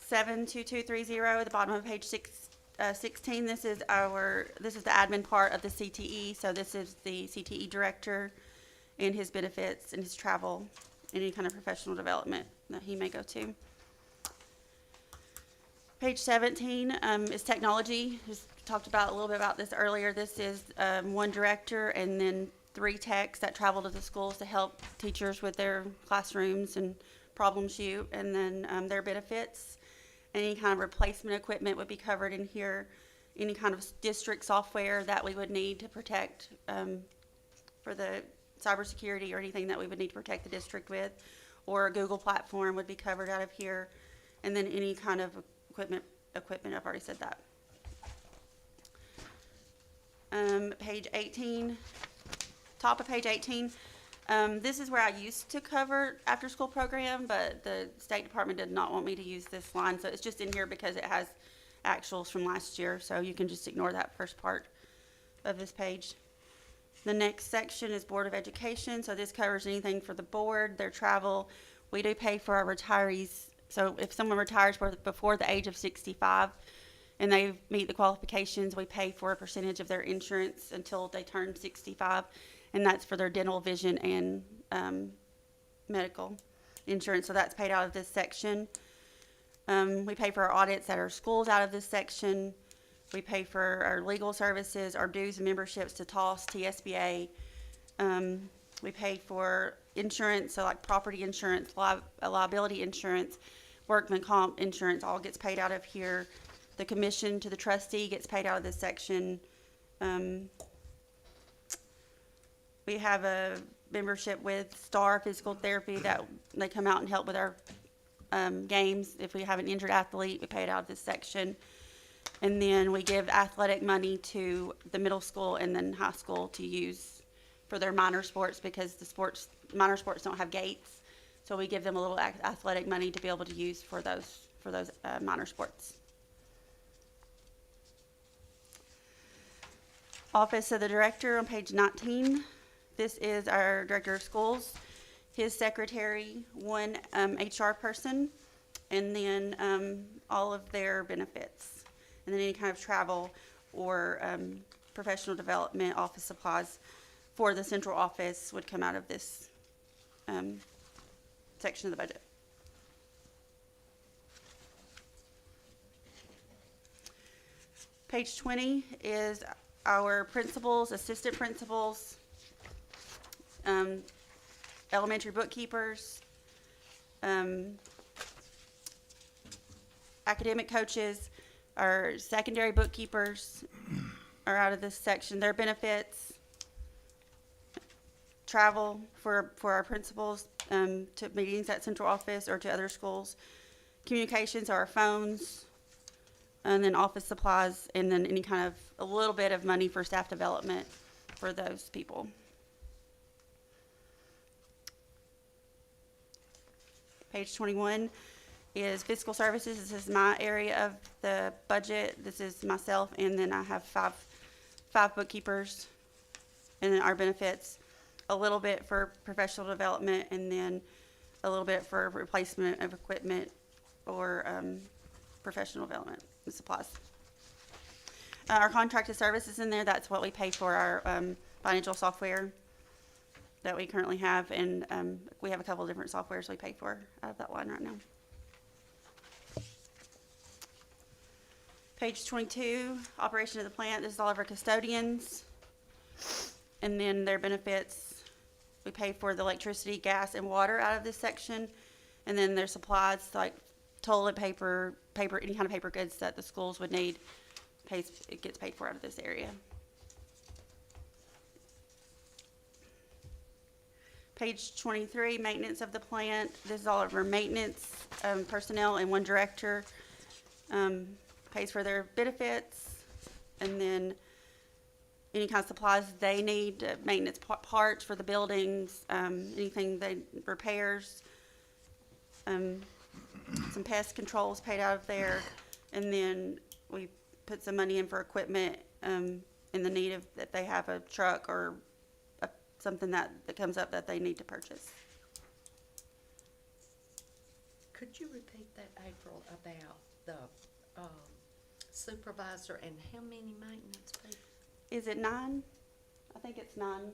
72230, the bottom of page 16, this is the admin part of the CTE. So this is the CTE director and his benefits and his travel, any kind of professional development that he may go to. Page 17 is technology. Just talked about a little bit about this earlier. This is 1 director and then 3 techs that travel to the schools to help teachers with their classrooms and problem shoot, and then their benefits. Any kind of replacement equipment would be covered in here. Any kind of district software that we would need to protect for the cybersecurity or anything that we would need to protect the district with, or a Google platform would be covered out of here. And then any kind of equipment, I've already said that. Page 18, top of page 18. This is where I used to cover after-school program, but the State Department did not want me to use this line, so it's just in here because it has actuals from last year, so you can just ignore that first part of this page. The next section is Board of Education, so this covers anything for the board, their travel. We do pay for our retirees, so if someone retires before the age of 65 and they meet the qualifications, we pay for a percentage of their insurance until they turn 65. And that's for their dental, vision, and medical insurance. So that's paid out of this section. We pay for our audits at our schools out of this section. We pay for our legal services, our dues and memberships to TOS, TSBA. We pay for insurance, so like property insurance, liability insurance, workman comp insurance, all gets paid out of here. The commission to the trustee gets paid out of this section. We have a membership with STAR Physical Therapy that they come out and help with our games. If we have an injured athlete, we pay it out of this section. And then we give athletic money to the middle school and then high school to use for their minor sports, because the minor sports don't have gates. So we give them a little athletic money to be able to use for those minor sports. Office of the Director on page 19. This is our Director of Schools, his secretary, 1 HR person, and then all of their benefits. And then any kind of travel or professional development, office supplies for the central office would come out of this section of the budget. Page 20 is our principals, assistant principals, elementary bookkeepers, academic coaches, our secondary bookkeepers are out of this section. Their benefits, travel for our principals, to meetings at central office or to other schools. Communications are our phones, and then office supplies, and then any kind of, a little bit of money for staff development for those people. Page 21 is fiscal services. This is my area of the budget. This is myself, and then I have five bookkeepers, and then our benefits, a little bit for professional development, and then a little bit for replacement of equipment or professional development and supplies. Our contracted services in there, that's what we pay for our financial software that we currently have, and we have a couple of different softwares we pay for out of that line right now. Page 22, operation of the plant. This is all of our custodians, and then their benefits. We pay for the electricity, gas, and water out of this section, and then their supplies like toilet paper, any kind of paper goods that the schools would need, it gets paid for out of this area. Page 23, maintenance of the plant. This is all of our maintenance personnel and one director. Pays for their benefits, and then any kind of supplies they need, maintenance parts for the buildings, anything repairs, some pest controls paid out of there, and then we put some money in for equipment in the need of that they have a truck or something that comes up that they need to purchase. Could you repeat that, April, about the supervisor and how many maintenance people? Is it 9? I think it's 9.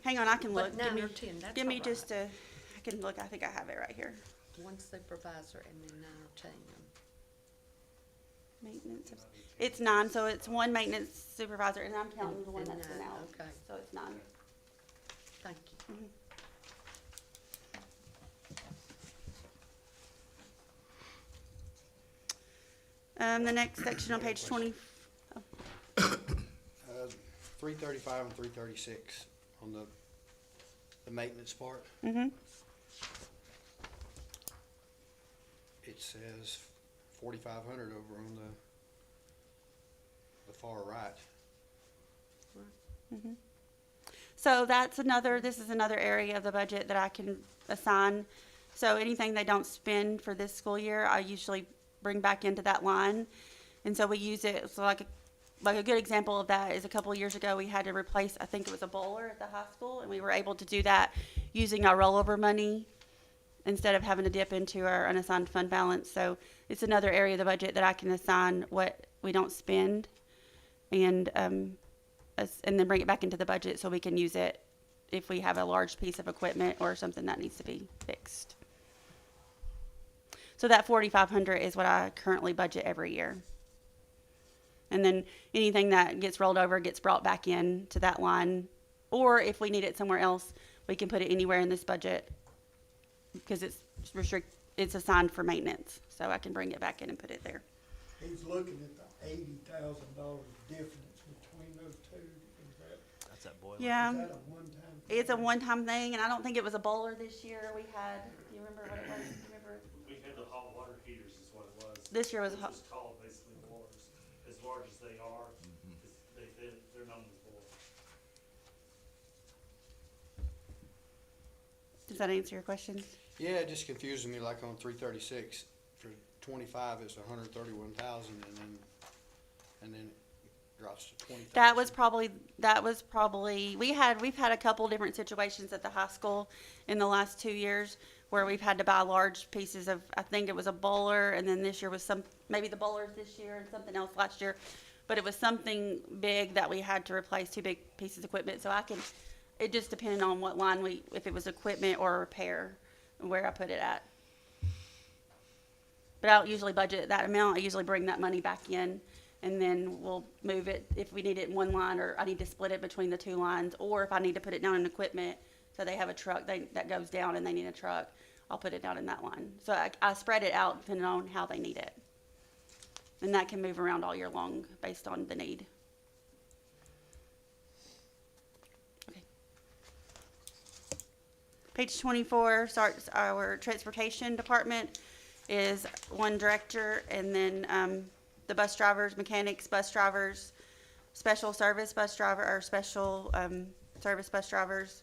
Hang on, I can look. But 9 or 10, that's Give me all just a, I can look, I think I have it right here. One supervisor and then 9 or 10. Maintenance, it's 9, so it's one maintenance supervisor, and I'm counting the one And that's been 9, out. okay. So it's 9. Thank you. The next section on page 20, 335 and 336 on the maintenance part. mhm. It says 4,500 over on the far right. So this is another area of the budget that I can assign. So anything they don't spend for this school year, I usually bring back into that line. And so we use it, so like a good example of that is a couple of years ago, we had to replace, I think it was a bowler at the high school, and we were able to do that using our rollover money instead of having to dip into our unassigned fund balance. So it's another area of the budget that I can assign what we don't spend and then bring it back into the budget so we can use it if we have a large piece of equipment or something that needs to be fixed. So that 4,500 is what I currently budget every year. And then anything that gets rolled over gets brought back in to that line. Or if we need it somewhere else, we can put it anywhere in this budget because it's assigned for maintenance. So I can bring it back in and put it there. He's looking at the $80,000 difference between those two. That's that boiler. Yeah. Is that a one-time? It's a one-time thing, and I don't think it was a bowler this year we had. Do you remember what it was? Do you remember? We had the hot water heaters is what it was. This year was Which hot. is called basically boilers, as large as they are, they're known as boilers. Does that answer your question? Yeah, it just confuses me, like on 336, for 25, it's 131,000, and then it drops to 20,000. That was probably, we've had a couple different situations at the high school in the last 2 years where we've had to buy large pieces of, I think it was a bowler, and then this year was maybe the bowlers this year and something else last year. But it was something big that we had to replace, 2 big pieces of equipment. So it just depended on what line if it was equipment or repair, where I put it at. But I don't usually budget that amount. I usually bring that money back in And then we'll move it if we need it in one line, or I need to split it between the two lines, or if I need to put it down in equipment, so they have a truck that goes down and they need a truck, I'll put it down in that line. So I spread it out depending on how they need it. And that can move around all year long based on the need. Okay. Page 24 starts our transportation department is one director, and then the bus drivers, mechanics, bus drivers, special service bus driver, or special service bus drivers,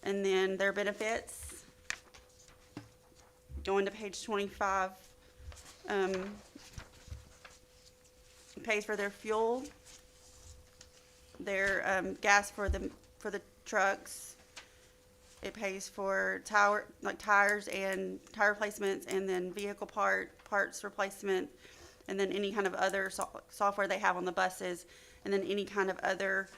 and then their benefits. Going to page 25, pays for their fuel, their gas for the trucks. It pays for tires and tire replacements, and then vehicle parts replacement, and then any kind of other software they have on the buses, and then any kind of other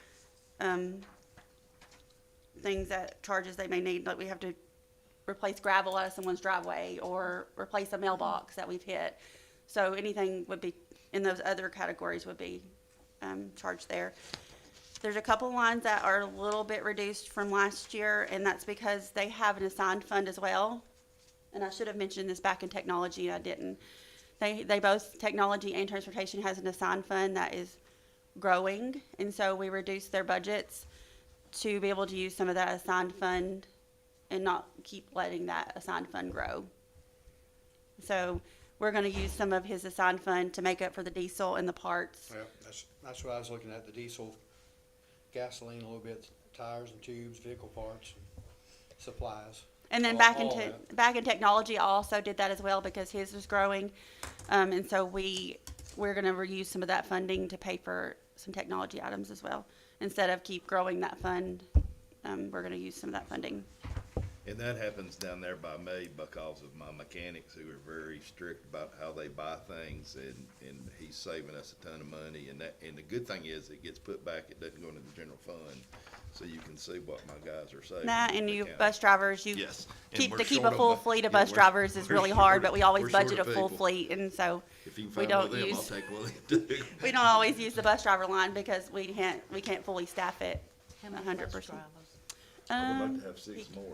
things charges they may need, like we have to replace gravel out of someone's driveway or replace a mailbox that we've hit. So anything would be in those other categories would be charged there. There's a couple lines that are a little bit reduced from last year, and that's because they have an assigned fund as well. And I should have mentioned this back in technology, and I didn't. They both, technology and transportation, has an assigned fund that is growing, and so we reduced their budgets to be able to use some of that assigned fund and not keep letting that assigned fund grow. So we're going to use some of his assigned fund to make up for the diesel and the parts. Well, that's what I was looking at, the diesel, gasoline a little bit, tires and tubes, vehicle parts, and supplies. And then back in technology, I also did that as well because his was growing. And so we're going to reuse some of that funding to pay for some technology items as well. Instead of keep growing that fund, we're going to use some of that funding. And that happens down there by me because of my mechanics who are very strict about how they buy things, and he's saving us a ton of money. And the good thing is it gets put back, it doesn't go into the general fund, so you can see what my guys are saving. That and The you county. bus drivers, Yes. And keep we're to keep short a of full bu- fleet of yeah, bus we're- drivers is we're really short hard, of- but we always we're short budget a of full people. fleet, and so If you can we find one don't of them, I'll use take one of them too. we don't always use the bus driver line because we can't fully staff it How many 100%. bus drivers? I would like to have 6 more.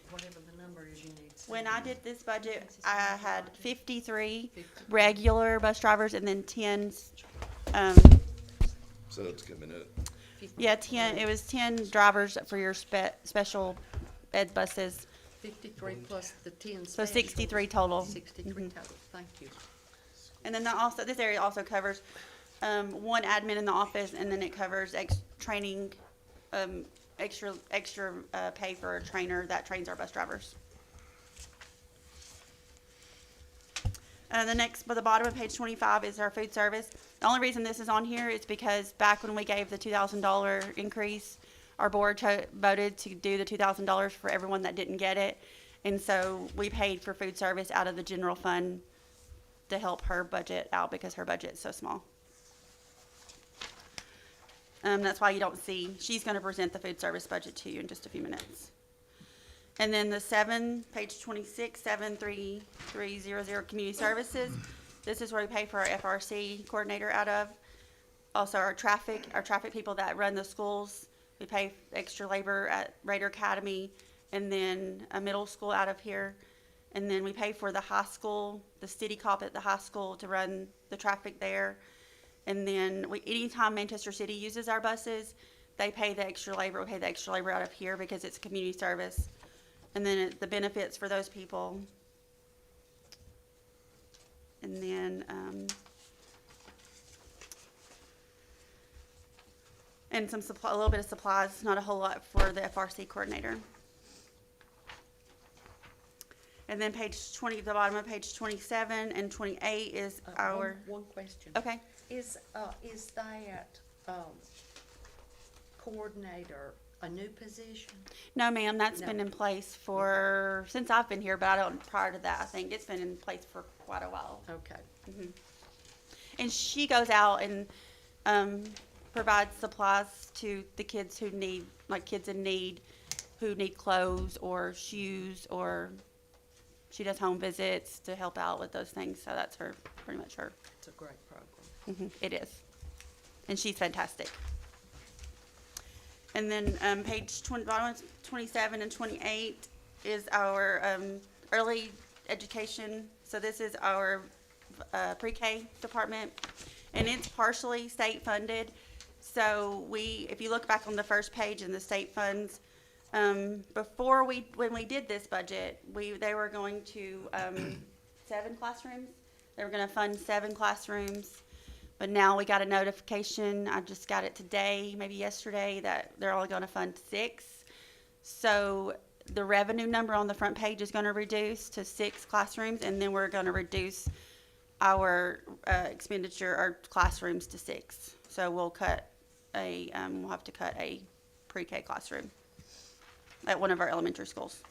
Whatever the number is you need. When I did this budget, I had 53 regular bus drivers and then 10, So it's coming up. 10, it was 10 drivers for your special ed buses. 53 plus the 10 So specials. 63 total. 63 total, thank you. And then this area also covers, one admin in the office, and then it covers training, extra pay for a trainer that trains our bus drivers. The next, by the bottom of page 25 is our food service. The only reason this is on here is because back when we gave the $2,000 increase, our board voted to do the $2,000 for everyone that didn't get it. And so we paid for food service out of the general fund to help her budget out because her budget's so small. That's why you don't see, she's going to present the food service budget to you in just a few minutes. And then page 26, 73300 community services. This is where we pay for our FRC coordinator out of. Also our traffic people that run the schools. We pay extra labor at Raider Academy, and then a middle school out of here. And then we pay for the high school, the city cop at the high school to run the traffic there. And then anytime Manchester City uses our buses, they pay the extra labor. We pay the extra labor out of here because it's community service. And then the benefits for those people. And then, and a little bit of supplies, not a whole lot for the FRC coordinator. And then the bottom of page 27 and 28 is our, One question. okay. Is that, coordinator a new position? No, ma'am, that's No. been in place since I've been here, but prior to that, I think it's been in place for quite a while. Okay. And she goes out and provides supplies to the kids who need, like kids in need, who need clothes or shoes, or She does home visits to help out with those things, so that's her, pretty much her. It's a great program. It is. And she's fantastic. And then, page 20, bottom of 27 and 28 is our, early education. So this is our, pre-K department, and it's partially state funded. So if you look back on the first page in the state funds, when we did this budget, they were going to, 7 classrooms. They were gonna fund 7 classrooms. But now we got a notification, I just got it today, maybe yesterday, that they're only gonna fund 6. So the revenue number on the front page is gonna reduce to 6 classrooms, and then we're gonna reduce our expenditure, our classrooms to 6. So we'll have to cut a pre-K classroom at one of our elementary schools.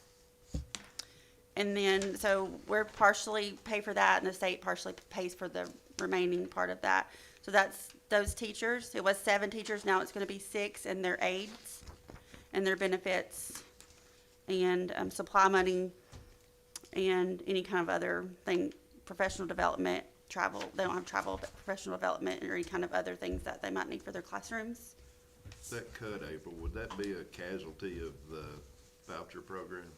And then, so we're partially pay for that, and the state partially pays for the remaining part of that. So that's those teachers. It was 7 teachers, now it's gonna be 6, and their aides and their benefits and supply money and any kind of other thing, professional development, travel. They don't have travel, but professional development or any kind of other things that they might need for their classrooms. That cut, April, would that be a casualty of the voucher program?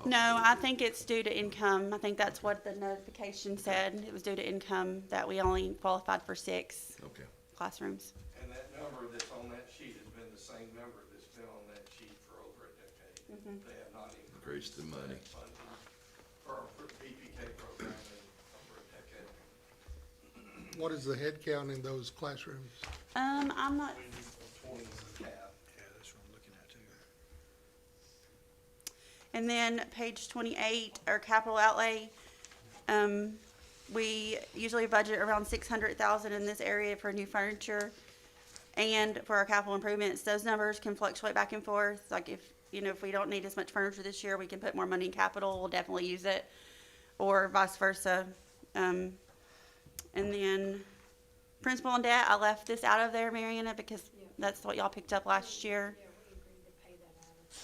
No, I think it's due to income. I think that's what the notification said. It was due to income that we only qualified for 6 Okay. classrooms. And that number that's on that sheet has been the same number that's been on that sheet for over a decade. They have not Increased the money. that funding for our PPK program in over a decade. What is the head count in those classrooms? I'm not, 20 is the cap. Yeah, that's what I'm looking at too. and then page 28, our capital outlay. We usually budget around 600,000 in this area for new furniture and for our capital improvements. Those numbers can fluctuate back and forth. Like if we don't need as much furniture this year, we can put more money in capital. We'll definitely use it, or vice versa. And then principal and debt, I left this out of there, Mariana, because that's what y'all picked up last year. Yeah, we agreed to pay that out of,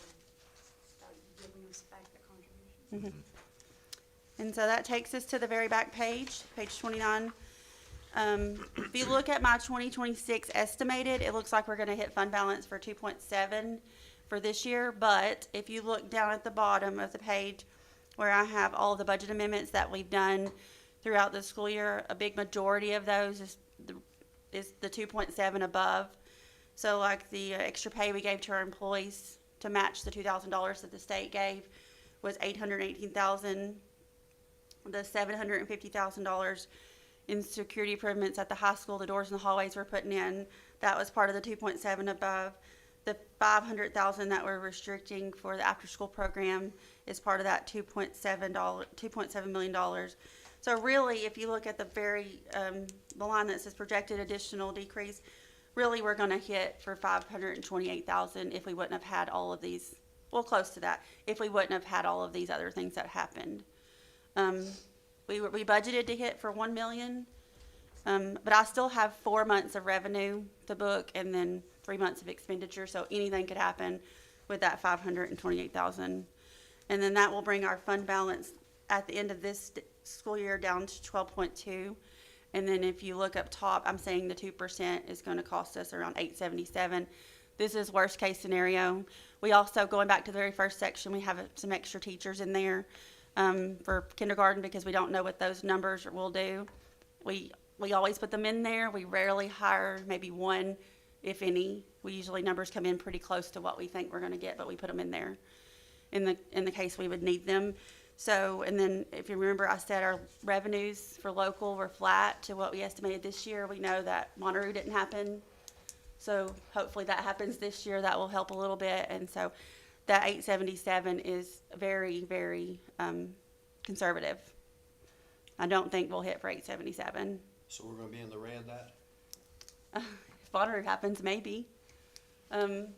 start giving us back the contribution. And so that takes us to the very back page, page 29. If you look at my 2026 estimated, it looks like we're gonna hit fund balance for 2.7 for this year. But if you look down at the bottom of the page where I have all the budget amendments that we've done throughout the school year, a big majority of those is the 2.7 above. So like the extra pay we gave to our employees to match the $2,000 that the state gave was $818,000. The $750,000 in security improvements at the high school, the doors and the hallways we're putting in, that was part of the 2.7 above. The $500,000 that we're restricting for the after-school program is part of that $2.7 million. So really, if you look at the the line that says projected additional decrease, really we're going to hit for $528,000 if we wouldn't have had all of these, well, close to that, if we wouldn't have had all of these other things that happened. We budgeted to hit for 1 million, but I still have 4 months of revenue to book and then 3 months of expenditure, so anything could happen with that 528,000. And then that will bring our fund balance at the end of this school year down to 12.2. And then if you look up top, I'm saying the 2% is going to cost us around 877. This is worst case scenario. We also, going back to the very first section, we have some extra teachers in there for kindergarten because we don't know what those numbers will do. We always put them in there. We rarely hire maybe one, if any. We usually numbers come in pretty close to what we think we're going to get, but we put them in there in the case we would need them. So, and then if you remember, I said our revenues for local were flat to what we estimated this year. We know that Monterey didn't happen. So hopefully that happens this year. That will help a little bit. And so that 877 is very, very conservative. I don't think we'll hit for 877. So we're gonna be in the red that? If Monterey happens, maybe. And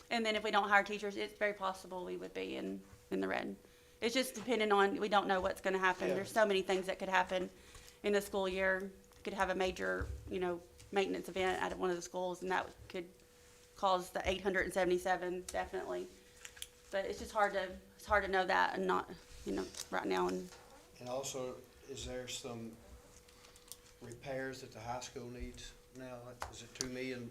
then if we don't hire teachers, it's very possible we would be in the red. It's just depending on, we don't know what's gonna happen. Yeah. There's so many things that could happen in the school year. Could have a major, maintenance event at one of the schools, and that could cause the 877 definitely. But it's hard to know that and not, right now. And And also, is there some repairs that the high school needs now? Is it 2 million?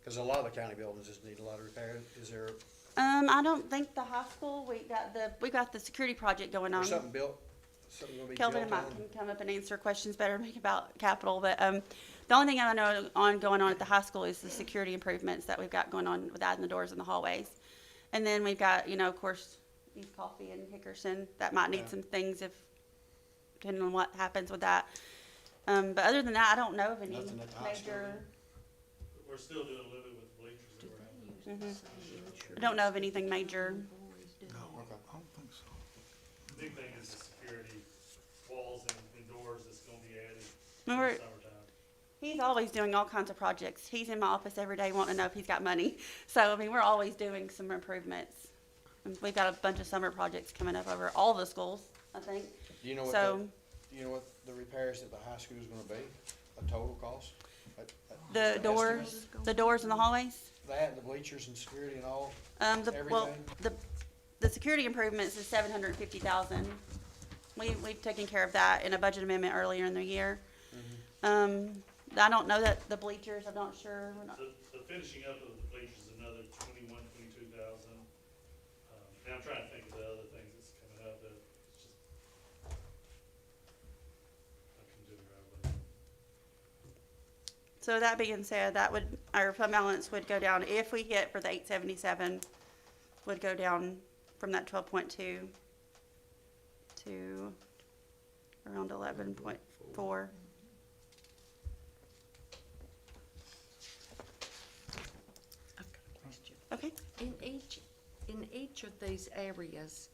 Because a lot of the county buildings just need a lot of repair. Is there, I don't think the high school, we got the security project going on. something built, something gonna be built Kelvin and Mike on? can come up and answer questions better about capital, but, the only thing I know going on at the high school is the security improvements that we've got going on with adding the doors in the hallways. And then we've got, of course, East Coffee and Hickerson, that might need Yeah. some things depending on what happens with that. But other than that, I don't know of any Nothing at the high school, major, We're still doing a little bit with bleachers that we're having. I don't know of anything major. No, Okay. I don't think so. Big thing is the security walls and doors that's gonna be added I in mean, the summertime. He's always doing all kinds of projects. He's in my office every day wanting to know if he's got money. So, we're always doing some improvements. And we've got a bunch of summer projects coming up over all the schools, I think. Do you know what So- the repairs at the high school is gonna be, a total cost? The Just an doors, estimate? the doors in the hallways. That, and the bleachers and security and all? Well, Everything? the security improvements is $750,000. We've taken care of that in a budget amendment earlier in the year. I don't know that the bleachers, I'm not sure. We're not- The finishing up of the bleachers is another 22,000. And I'm trying to think of the other things that's coming up, but it's just, I can do it right away. So that being said, our fund balance would go down if we hit for the 877, would go down from that 12.2 to around 11.4. Okay. In each of these areas,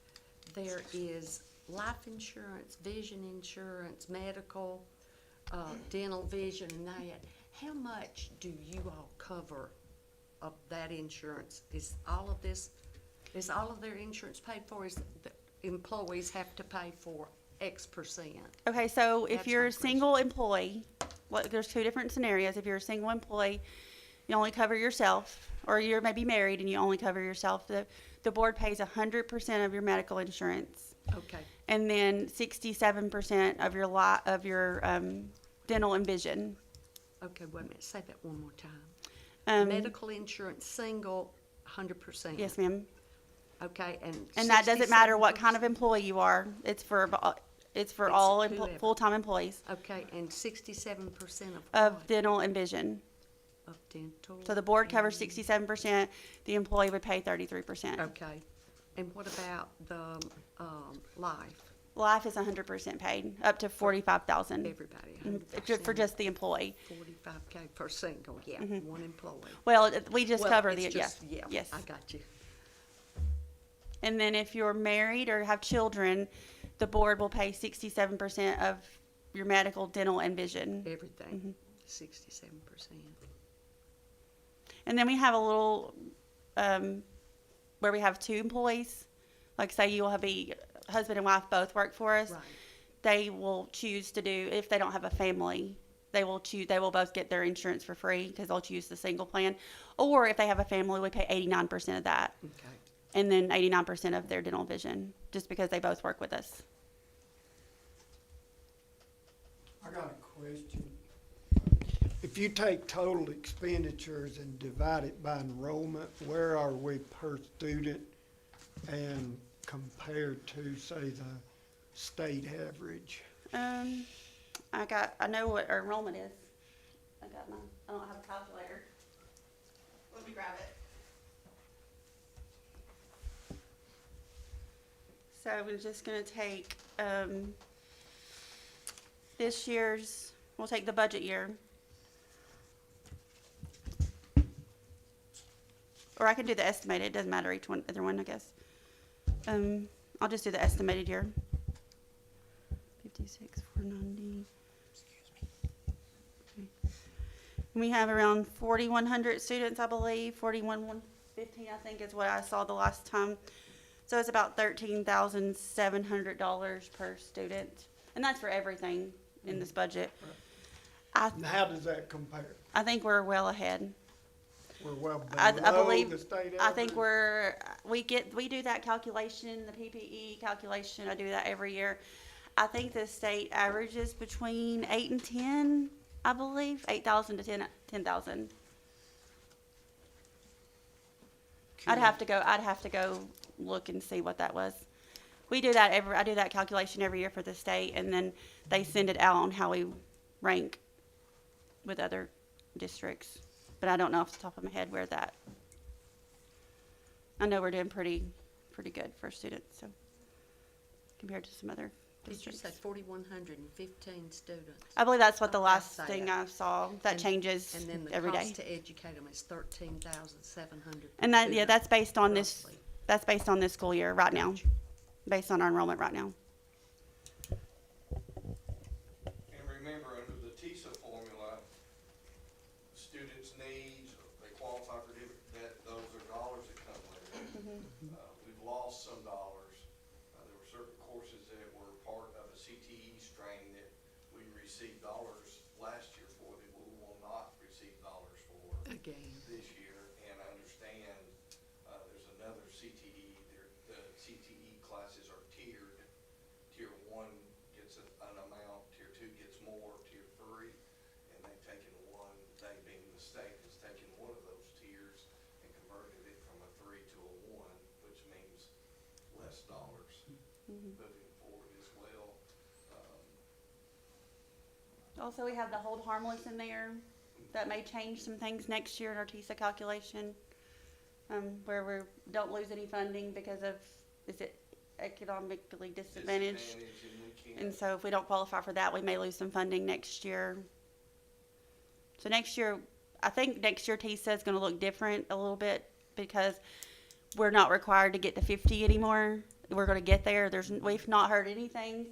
there is life insurance, vision insurance, medical, dental, vision, and that. How much do you all cover of that insurance? Is all of their insurance paid for? Is the employees have to pay for X percent? Okay, so if That's you're my a single employee, there's two different scenarios. If you're a single employee, you only cover yourself, or you're maybe married and you only cover yourself. The board pays 100% of your medical insurance, Okay, and then 67% of your dental and vision. okay, wait a minute, say that one more time. Um, Medical insurance, single, 100%? Yes, ma'am. Okay, And that doesn't matter what 67%? kind of employee you are. It's for all whoever. full-time employees Okay, and 67% of what? dental and vision. Of dental? So the board covers 67%, the employee would pay 33%. Okay, and what about the, life? Life is 100% paid, up to 45,000 Everybody, for 100%? just the employee. 45K per single, yeah, one employee. Well, we just Well, cover it's the, just- yeah, yes. I got you. And then if you're married or have children, the board will pay 67% of your medical, dental, and vision. Everything, 67%. And then we have a little, where we have two employees. Like say you will have husband and wife both work for us. Right. They will choose to do, if they don't have a family, they will both get their insurance for free because they'll choose the single plan. Or if they have a family, we pay 89% of that. Okay. And then 89% of their dental vision, just because they both work with us. I got a question. If you take total expenditures and divide it by enrollment, where are we per student and compared to, say, the state average? I know what our enrollment is. I don't have a calculator. Let me grab it. So we're just gonna take, this year's, we'll take the budget year. Or I can do the estimated, it doesn't matter either one, I guess. I'll just do the estimated year. 56,490. Okay. We have around 4,100 students, I believe, 41,115, I think is what I saw the last time. So it's about $13,700 per student, and that's for everything in this budget. And how does that compare? I think we're well ahead. We're well I below believe, the state I think average? we do that calculation, the PPE calculation, I do that every year. I think the state averages between 8 and 10, I believe, 8,000 to 10,000. I'd have to go look and see what that was. We do that I do that calculation every year for the state, and then they send it out on how we rank with other districts. But I don't know off the top of my head where that. I know we're doing pretty good for students, so compared to some other Did you districts. say 4,115 students? I believe that's what the Okay, last say thing that. I saw. That And- changes And then the every day. cost to educate them is 13,700. And that, yeah, that's based on this, roughly. that's based on this school year right now, Gotcha. based on our enrollment right now. And remember, under the TISA formula, students' needs, they qualify for different, those are dollars that come with it. We've lost some dollars. There were certain courses that were part of a CTE strain that we received dollars last year for that we will not receive dollars for Again. this year. And I understand, there's another CTE, the CTE classes are tiered. Tier 1 gets an amount, Tier 2 gets more, Tier 3, and they've taken one, they being the state, has taken one of those tiers and converted it from a 3 to a 1, which means less dollars moving forward as well. Also, we have the hold harmless in there. That may change some things next year in our TISA calculation, where we don't lose any funding because of, is it economically disadvantaged? Disadvantage, and we can't. And so if we don't qualify for that, we may lose some funding next year. So next year, I think next year TISA is gonna look different a little bit because we're not required to get to 50 anymore. We're gonna get there. We've not heard anything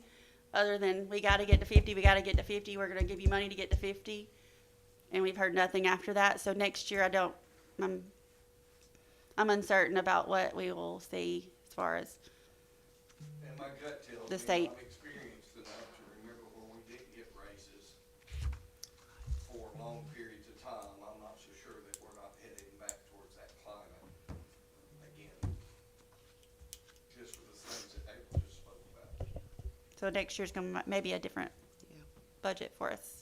other than we gotta get to 50, we gotta get to 50, we're gonna give you money to get to 50. And we've heard nothing after that. So next year, I'm uncertain about what we will see as far as, And my gut tells The me, state. I'm experienced enough to remember when we didn't get raises for long periods of time. I'm not so sure that we're not heading back towards that climate again. Just for the things that April just spoke about. so next year's gonna maybe a different Yeah. budget for us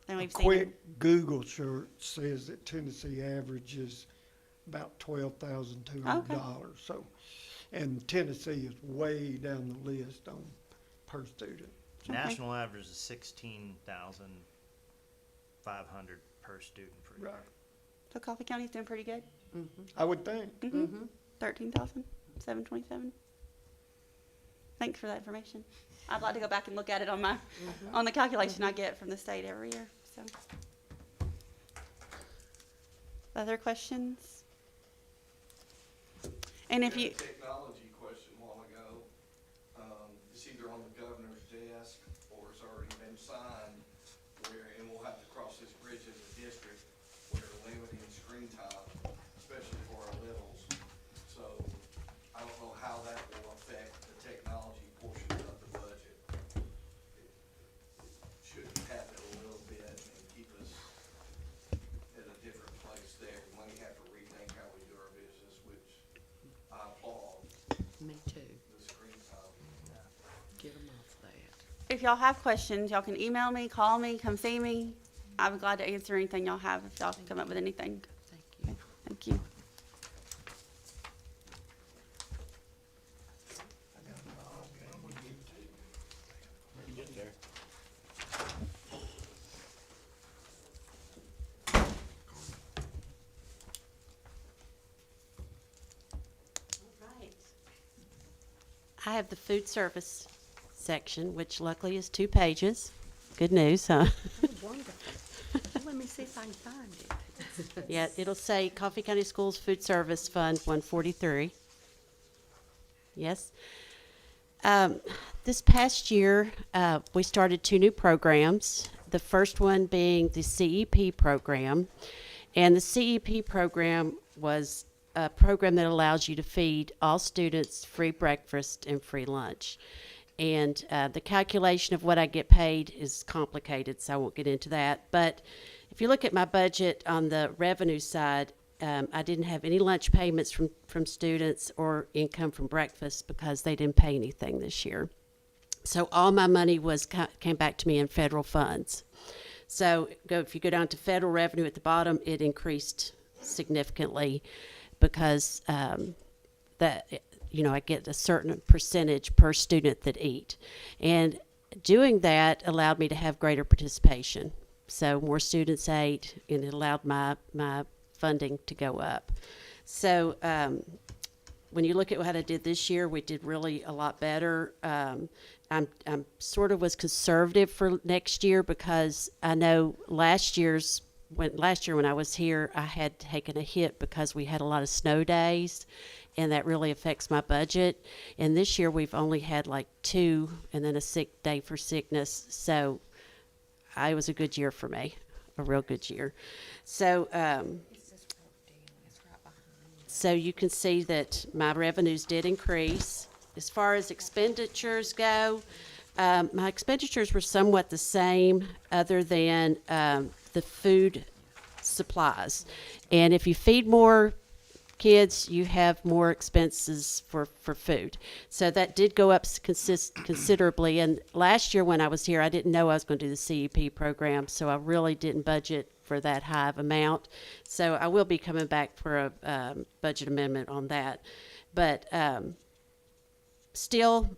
than we've seen. Quick Google search says that Tennessee averages about $12,200, so, and Tennessee is way down the list on per student. National average is 16,500 per student per year. Right, So Coffee County's doing pretty good. I would think. 13,727. Thanks for that information. I'd like to go back and look at it on my, on the calculation I get from the state every year, so. Other questions? And if We you, had a technology question a while ago. It's either on the governor's desk or it's already been signed and we'll have to cross this bridge as a district where limiting screen time, especially for our littles. So I don't know how that will affect the technology portion of the budget. It should happen a little bit and keep us at a different place there. We might have to rethink how we do our business, which I applaud Me too. the screen time. Get them off that. if y'all have questions, y'all can email me, call me, come see me. I'm glad to answer anything y'all have if y'all can come up with anything. Thank you. Thank you. I have the food service section, which luckily is 2 pages. Good news, huh? Wonderful. Let me see if I can find it. Yeah, it'll say Coffee County Schools Food Service Fund 143. Yes. This past year, we started 2 new programs. The first one being the CEP program. And the CEP program was a program that allows you to feed all students free breakfast and free lunch. And the calculation of what I get paid is complicated, so I won't get into that. But if you look at my budget on the revenue side, I didn't have any lunch payments from students or income from breakfast because they didn't pay anything this year. So all my money came back to me in federal funds. So if you go down to federal revenue at the bottom, it increased significantly because I get a certain percentage per student that eat. And doing that allowed me to have greater participation. So more students ate, and it allowed my funding to go up. So when you look at what I did this year, we did really a lot better. I'm sort of was conservative for next year because I know last year when I was here, I had taken a hit because we had a lot of snow days, and that really affects my budget. And this year we've only had like 2 and then a sick day for sickness. So it was a good year for me, a real good year. So, so you can see that my revenues did increase. As far as expenditures go, my expenditures were somewhat the same other than the food supplies. And if you feed more kids, you have more expenses for food. So that did go up considerably. And last year when I was here, I didn't know I was going to do the CEP program, so I really didn't budget for that high of amount. So I will be coming back for a budget amendment on that. But still,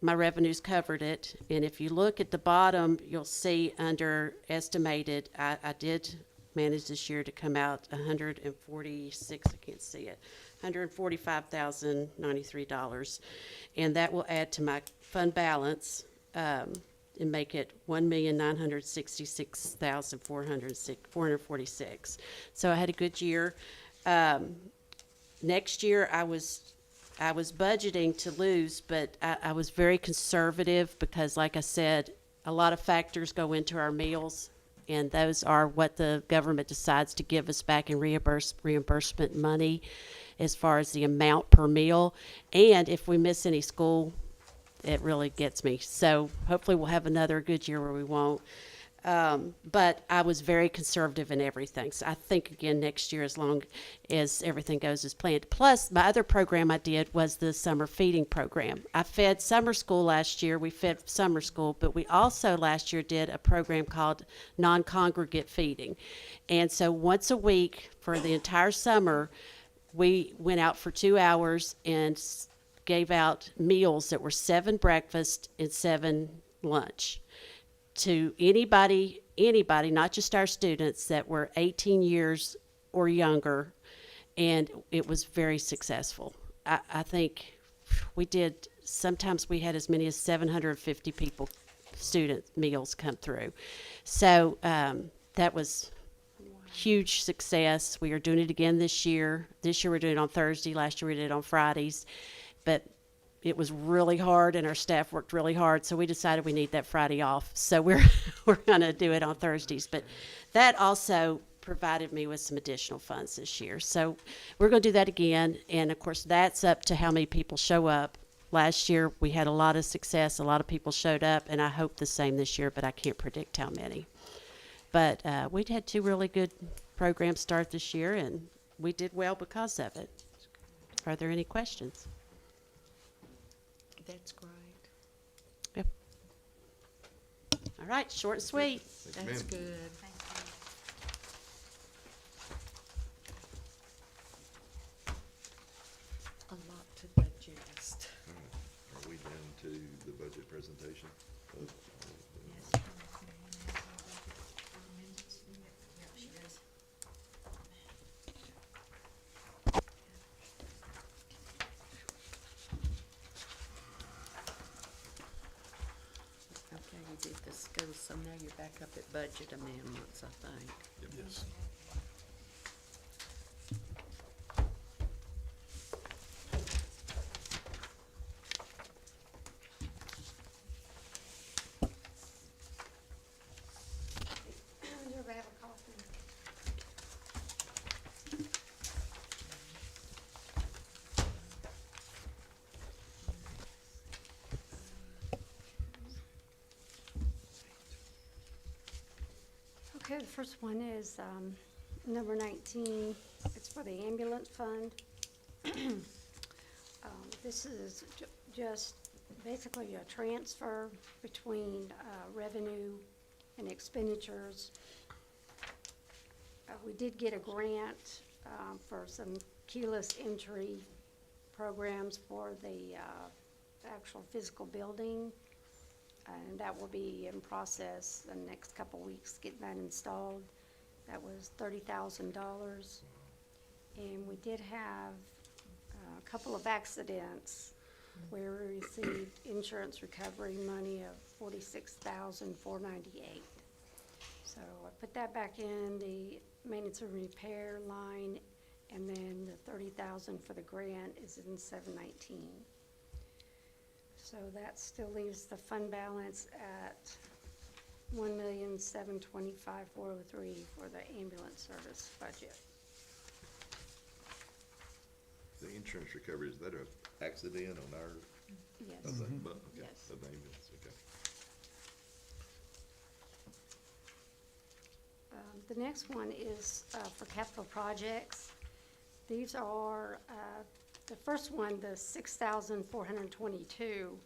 my revenues covered it. And if you look at the bottom, you'll see under estimated, I did manage this year to come out 146, I can't see it, $145,093. And that will add to my fund balance and make it $1,966,446. So I had a good year. Next year I was budgeting to lose, but I was very conservative because, like I said, a lot of factors go into our meals, and those are what the government decides to give us back in reimbursement money as far as the amount per meal. And if we miss any school, it really gets me. So hopefully we'll have another good year where we won't. But I was very conservative in everything. So I think, again, next year, as long as everything goes as planned. Plus, my other program I did was the summer feeding program. I fed summer school last year. We fed summer school, but we also last year did a program called non-congregate feeding. And so once a week for the entire summer, we went out for 2 hours and gave out meals that were 7 breakfast and 7 lunch to anybody, not just our students, that were 18 years or younger, and it was very successful. I think sometimes we had as many as 750 student meals come through. So that was huge success. We are doing it again this year. This year we're doing it on Thursday. Last year we did it on Fridays. But it was really hard, and our staff worked really hard, so we decided we need that Friday off. So we're going to do it on Thursdays. But that also provided me with some additional funds this year. So we're going to do that again, and of course that's up to how many people show up. Last year we had a lot of success. A lot of people showed up, and I hope the same this year, but I can't predict how many. But we'd had 2 really good programs start this year, and we did well because of it. Are there any questions? That's great. Yep. All right, short and sweet. That's good. A lot to digest. Are we down to the budget presentation? Okay, you did the schools, so now you're back up at budget amendments, I think. Yes. Does everybody have a copy? Okay, the first one is, number 19, it's for the ambulance fund. This is just basically a transfer between revenue and expenditures. We did get a grant for some keyless entry programs for the actual physical building, and that will be in process the next couple weeks, getting that installed. That was $30,000. And we did have a couple of accidents where we received insurance recovery money of $46,498. So I put that back in the maintenance and repair line, and then the $30,000 for the grant is in 719. So that still leaves the fund balance at $1,725,403 for the ambulance service budget. The insurance recovery, is that an accident on our, Yes. of that, but, okay, Yes. of the ambulance, okay. The next one is for capital projects. These are, the first one, the $6,422,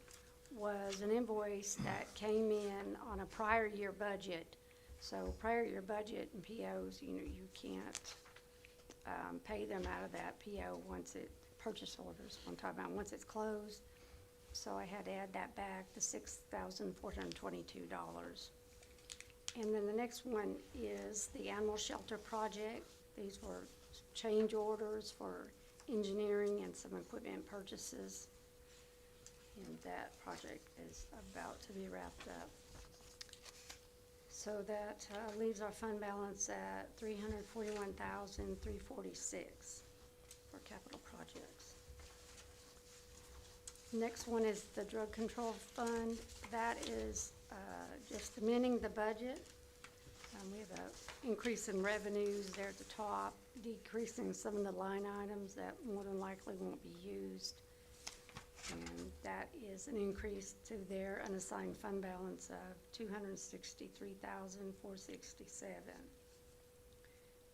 was an invoice that came in on a prior year budget. So prior year budget and POs, you can't pay them out of that PO once purchase orders, I'm talking about once it's closed. So I had to add that back, the $6,422. And then the next one is the animal shelter project. These were change orders for engineering and some equipment purchases. And that project is about to be wrapped up. So that leaves our fund balance at $341,346 for capital projects. Next one is the drug control fund. That is just amending the budget. We have an increase in revenues there at the top, decreasing some of the line items that more than likely won't be used. And that is an increase to their unassigned fund balance of $263,467,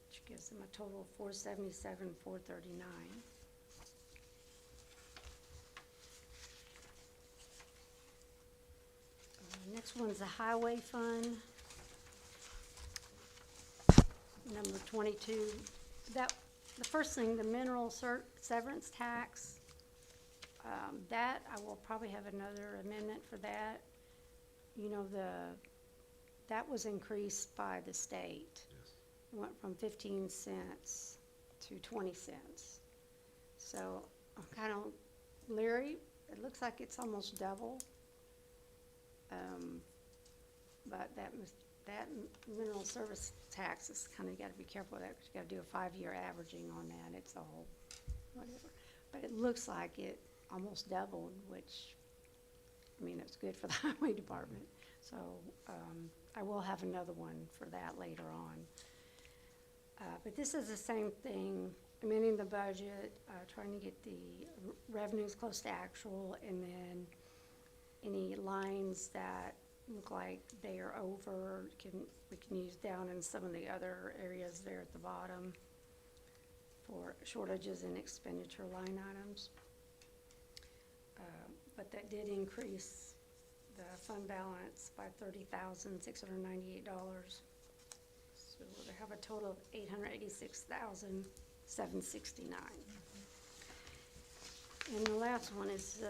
which gives them a total of $477,439. Next one's the highway fund, number 22. The first thing, the mineral severance tax, that I will probably have another amendment for that. That was increased by the state. It went from 15 cents to 20 cents. So I'm kind of leery. It looks like it's almost double. But that mineral service tax is kind of, you gotta be careful with that, 'cause you gotta do a 5-year averaging on that. It's a whole, whatever. But it looks like it almost doubled, which, it's good for the highway department. So, I will have another one for that later on. But this is the same thing, amending the budget, trying to get the revenues close to actual, and then any lines that look like they are over, we can use down in some of the other areas there at the bottom for shortages in expenditure line items. But that did increase the fund balance by $30,698. So we have a total of $886,769. And the last one is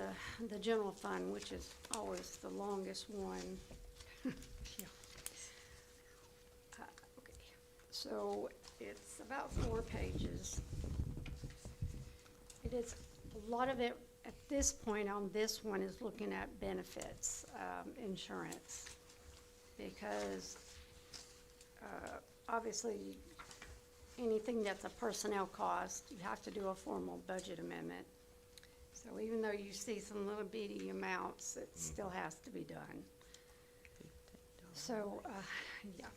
the general fund, which is always the longest one. Yeah. Okay. So it's about 4 pages. It is, a lot of it at this point on this one is looking at benefits, insurance. Because obviously anything that's a personnel cost, you have to do a formal budget amendment. So even though you see some little bitty amounts, it still has to be done. So, yeah.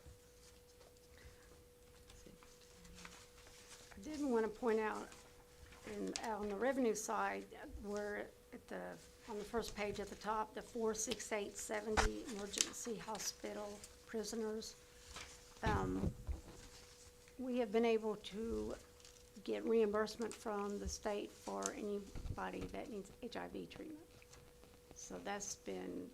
I did want to point out, on the revenue side, we're on the first page at the top, the 46870 emergency hospital prisoners. we have been able to get reimbursement from the state for anybody that needs HIV treatment. So that's been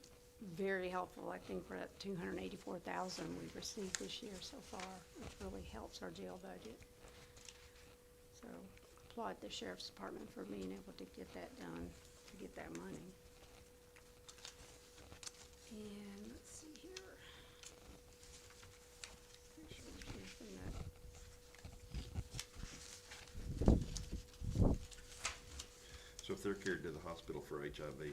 very helpful. I think we're at 284,000 we've received this year so far. It really helps our jail budget. So applaud the sheriff's department for being able to get that done, to get that money. And let's see here. Make sure there's nothing that, So if they're carried to the hospital for HIV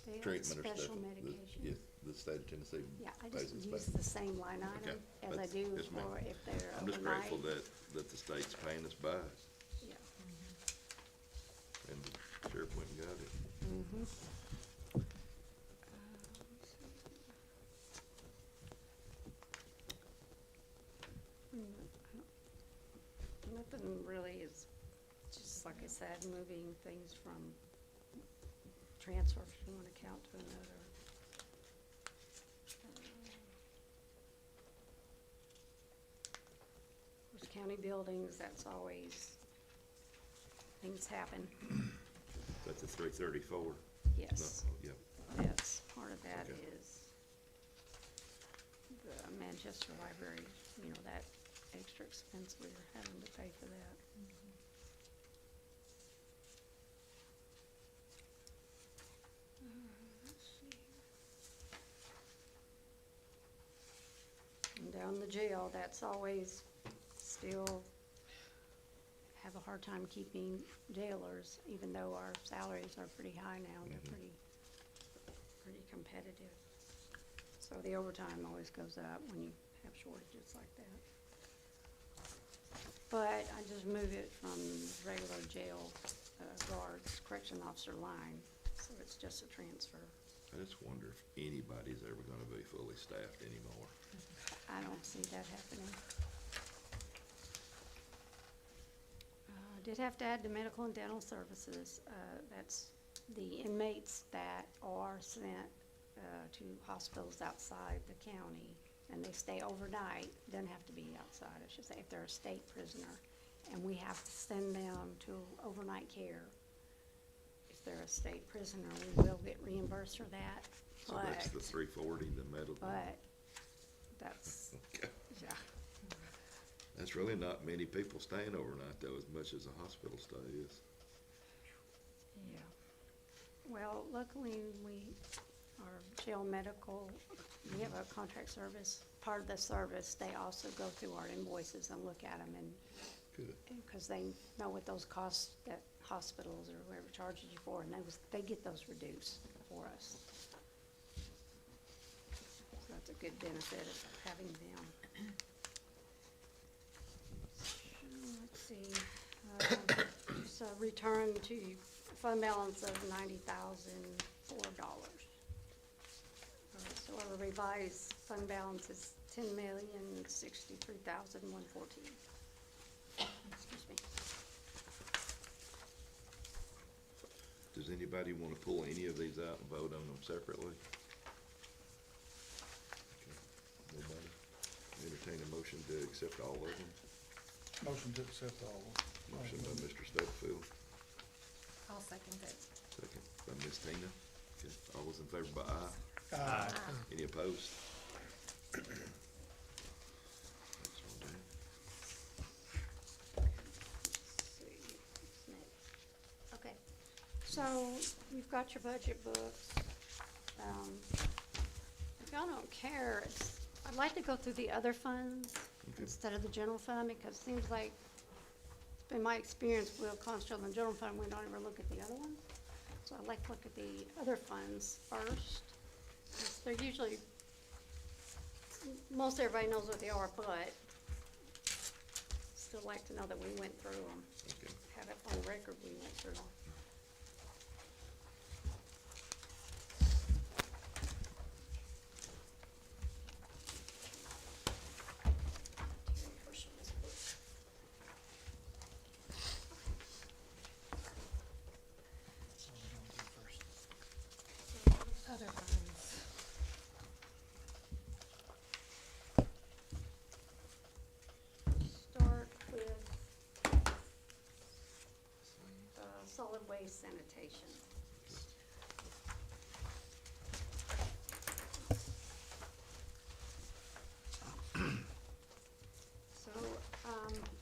they have treatment or stuff, special medication. the state of Tennessee Yeah, I pays just us use back. the same line Okay, item as I that's- do yes, ma'am. for if they're I'm just overnight. grateful that the state's paying us back, Yeah. and the sheriff went and got it. Nothing really is, just like I said, moving things from transfer from one account to another. Of course, county buildings, that's always, things happen. That's a 334. Yes. No, yeah. Yes, part of that Okay. is the Manchester Library, you know, that extra expense we're having to pay for that. Let's see. And down the jail, that's always still have a hard time keeping jailers, even though our salaries are pretty high now, they're pretty competitive. So the overtime always goes up when you have shortages like that. But I just move it from regular jail guards, correction officer line, so it's just a transfer. I just wonder if anybody's ever gonna be fully staffed anymore. I don't see that happening. Did have to add the medical and dental services. That's the inmates that are sent to hospitals outside the county, and they stay overnight, doesn't have to be outside, I should say, if they're a state prisoner, and we have to send them to overnight care. If they're a state prisoner, we will get reimbursed for that, So that's the 340, the medical. but that's, Okay. yeah. That's really not many people staying overnight though, as much as a hospital stay is. Yeah. Well, luckily, our jail medical, we have a contract service. Part of the service, they also go through our invoices and look at them and, Good. because they know what those costs that hospitals or whoever charges you for, and they get those reduced for us. So that's a good benefit of having them. Let's see, so return to fund balance of $90,004. So our revised fund balance is $10,063,114. Excuse me. Does anybody wanna pull any of these out and vote on them separately? Okay. Nobody? Entertain a motion to accept all of them. Motion to accept all of them. Motion by Mr. Stubblefield, I'll second it. second by Ms. Tina. Okay. All those in favor by aye? Aye. Any opposed? That's all done. See, what's next? Okay, so you've got your budget books. If y'all don't care, I'd like to go through the other funds instead of the general fund, because it seems like, it's been my experience, we'll concentrate on the general fund, we don't ever look at the other ones. So I'd like to look at the other funds first. 'Cause they're usually, most everybody knows what they are, but still like to know that we went through them. Okay. Have it on record, we went through them. Other funds. Start solid waste sanitation. So,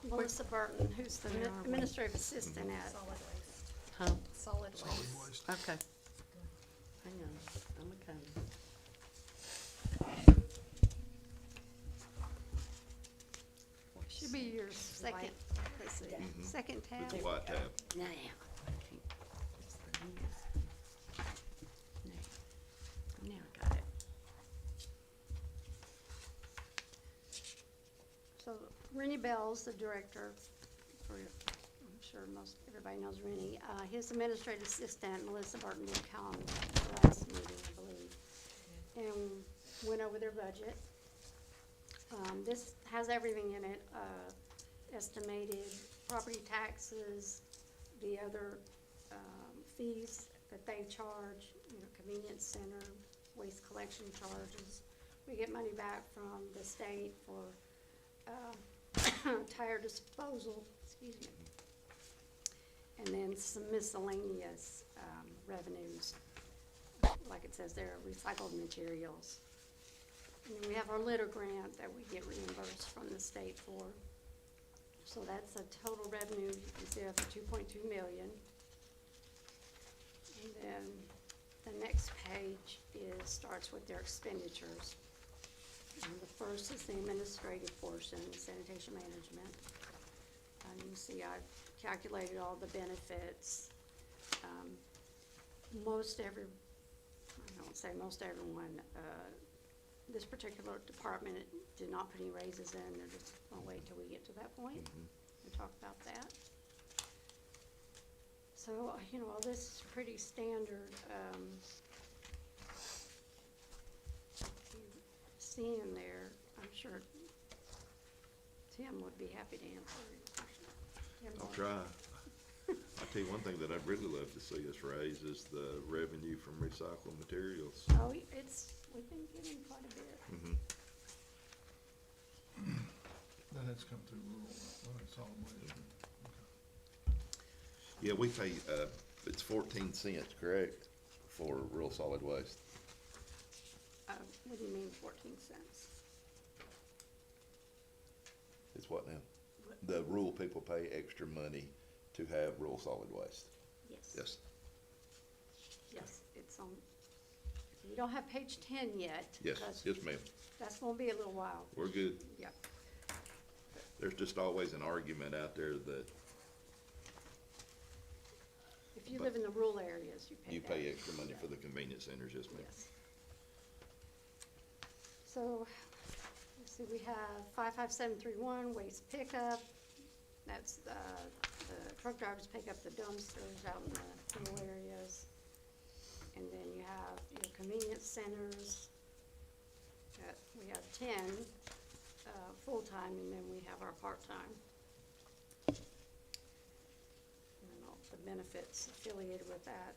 Melissa Burton, who's the administrative assistant at, Solid waste. Huh? Solid Solid waste. waste. Okay. Hang on, I'm a should be your second, let's see, second tab. With the white tab. Now. Now I got it. So Rennie Bell's the director for, I'm sure most, everybody knows Rennie. His administrative assistant, Melissa Burton, did come last meeting, I believe, and went over their budget. This has everything in it, estimated property taxes, the other, fees that they charge, you know, convenience center, waste collection charges. We get money back from the state for, tire disposal, excuse me. And then some miscellaneous, revenues, like it says there, recycled materials. And then we have our litter grant that we get reimbursed from the state for. So that's a total revenue, you can see of 2.2 million. And then the next page starts with their expenditures. And the first is the administrative portion, sanitation management. And you can see I've calculated all the benefits. I don't say most everyone, this particular department did not put any raises in, they're just gonna wait till we get to that point and talk about that. So, you know, all this is pretty standard, you see in there, I'm sure Tim would be happy to answer your question. Tim, I'll what? try. I'll tell you one thing that I'd really love to see us raise is the revenue from recycled materials. Oh, we've been getting quite a bit. Mhm. That has come through rural, solid waste. Yeah, we pay, it's 14 cents, correct, for real solid waste? What do you mean 14 cents? It's what now? The rural people pay extra money to have real solid waste. Yes. Yes. Yes, it's on, you don't have page 10 yet. Yes, because yes, ma'am. That's gonna be a little while. We're good. Yeah. There's just always an argument out there that If you live in the rural areas, you pay you that. pay extra money for the convenience centers, yes, ma'am. Yes. So, let's see, we have 55731, waste pickup. That's, the truck drivers pick up the dumpsters out in the rural areas. And then you have your convenience centers. We have 10, full-time, and then we have our part-time. And then all the benefits affiliated with that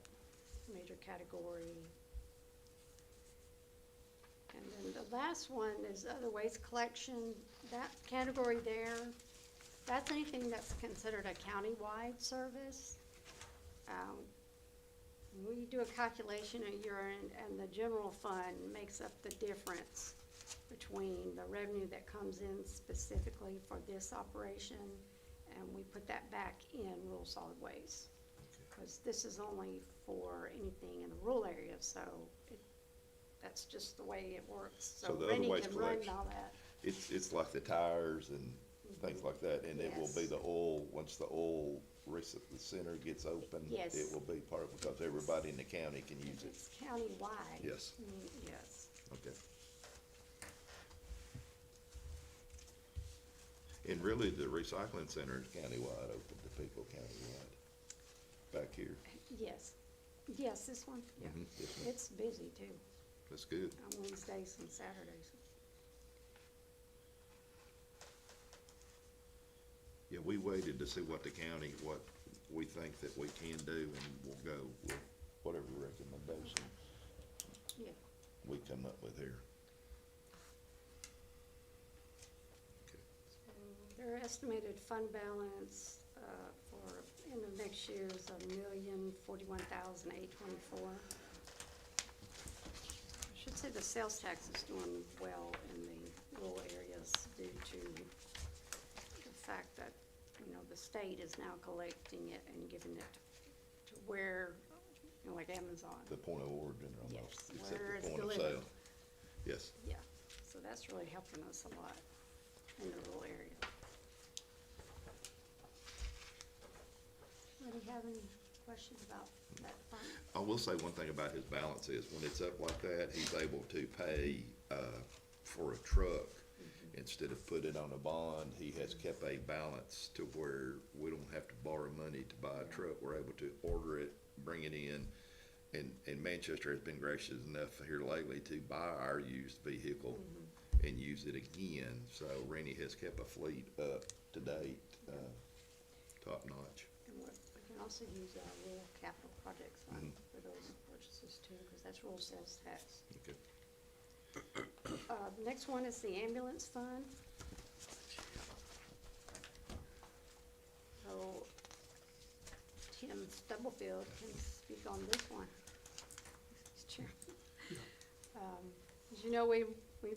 major category. And then the last one is other waste collection. That category there, that's anything that's considered a county-wide service. We do a calculation a year, and the general fund makes up the difference between the revenue that comes in specifically for this operation, and we put that back in rural solid waste. Because this is only for anything in the rural area, so that's just the way it works. So the other Rennie waste can run collection, all that. it's like the tires and things like that, and it will be Yes. the oil, once the oil the center gets open, Yes. it will be part of, because everybody in the county can use it. It's county-wide. Yes. Yes. Okay. And really, the recycling center is countywide, open to people countywide, back here. Yes. Yes, this one, yeah. Yes, ma'am. It's busy too, That's good. on Wednesdays and Saturdays. Yeah, we waited to see what the county, what we think that we can do, and we'll go with whatever recommendation Yeah. we come up with here. So their estimated fund balance, for end of next year is $1,041,824. I should say the sales tax is doing well in the rural areas due to the fact that, you know, the state is now collecting it and giving it to where, you know, like Amazon. The point of origin Yes, almost, except where the it's point of delivered. sale. Yes. Yeah, so that's really helping us a lot in the rural area. Anybody have any questions about that fund? I will say one thing about his balance is when it's up like that, he's able to pay, for a truck. Instead of putting it on a bond, he has kept a balance to where we don't have to borrow money to buy a truck. We're able to order it, bring it in. And Manchester has been gracious enough here lately to buy our used vehicle and use it again. So Rennie has kept a fleet up to date, top notch. And we can also use our rural capital projects fund for those purchases too, because that's rural sales tax. Okay. The next one is the ambulance fund. So Tim Stubblefield can speak on this one. Mr. Chairman. As you know, we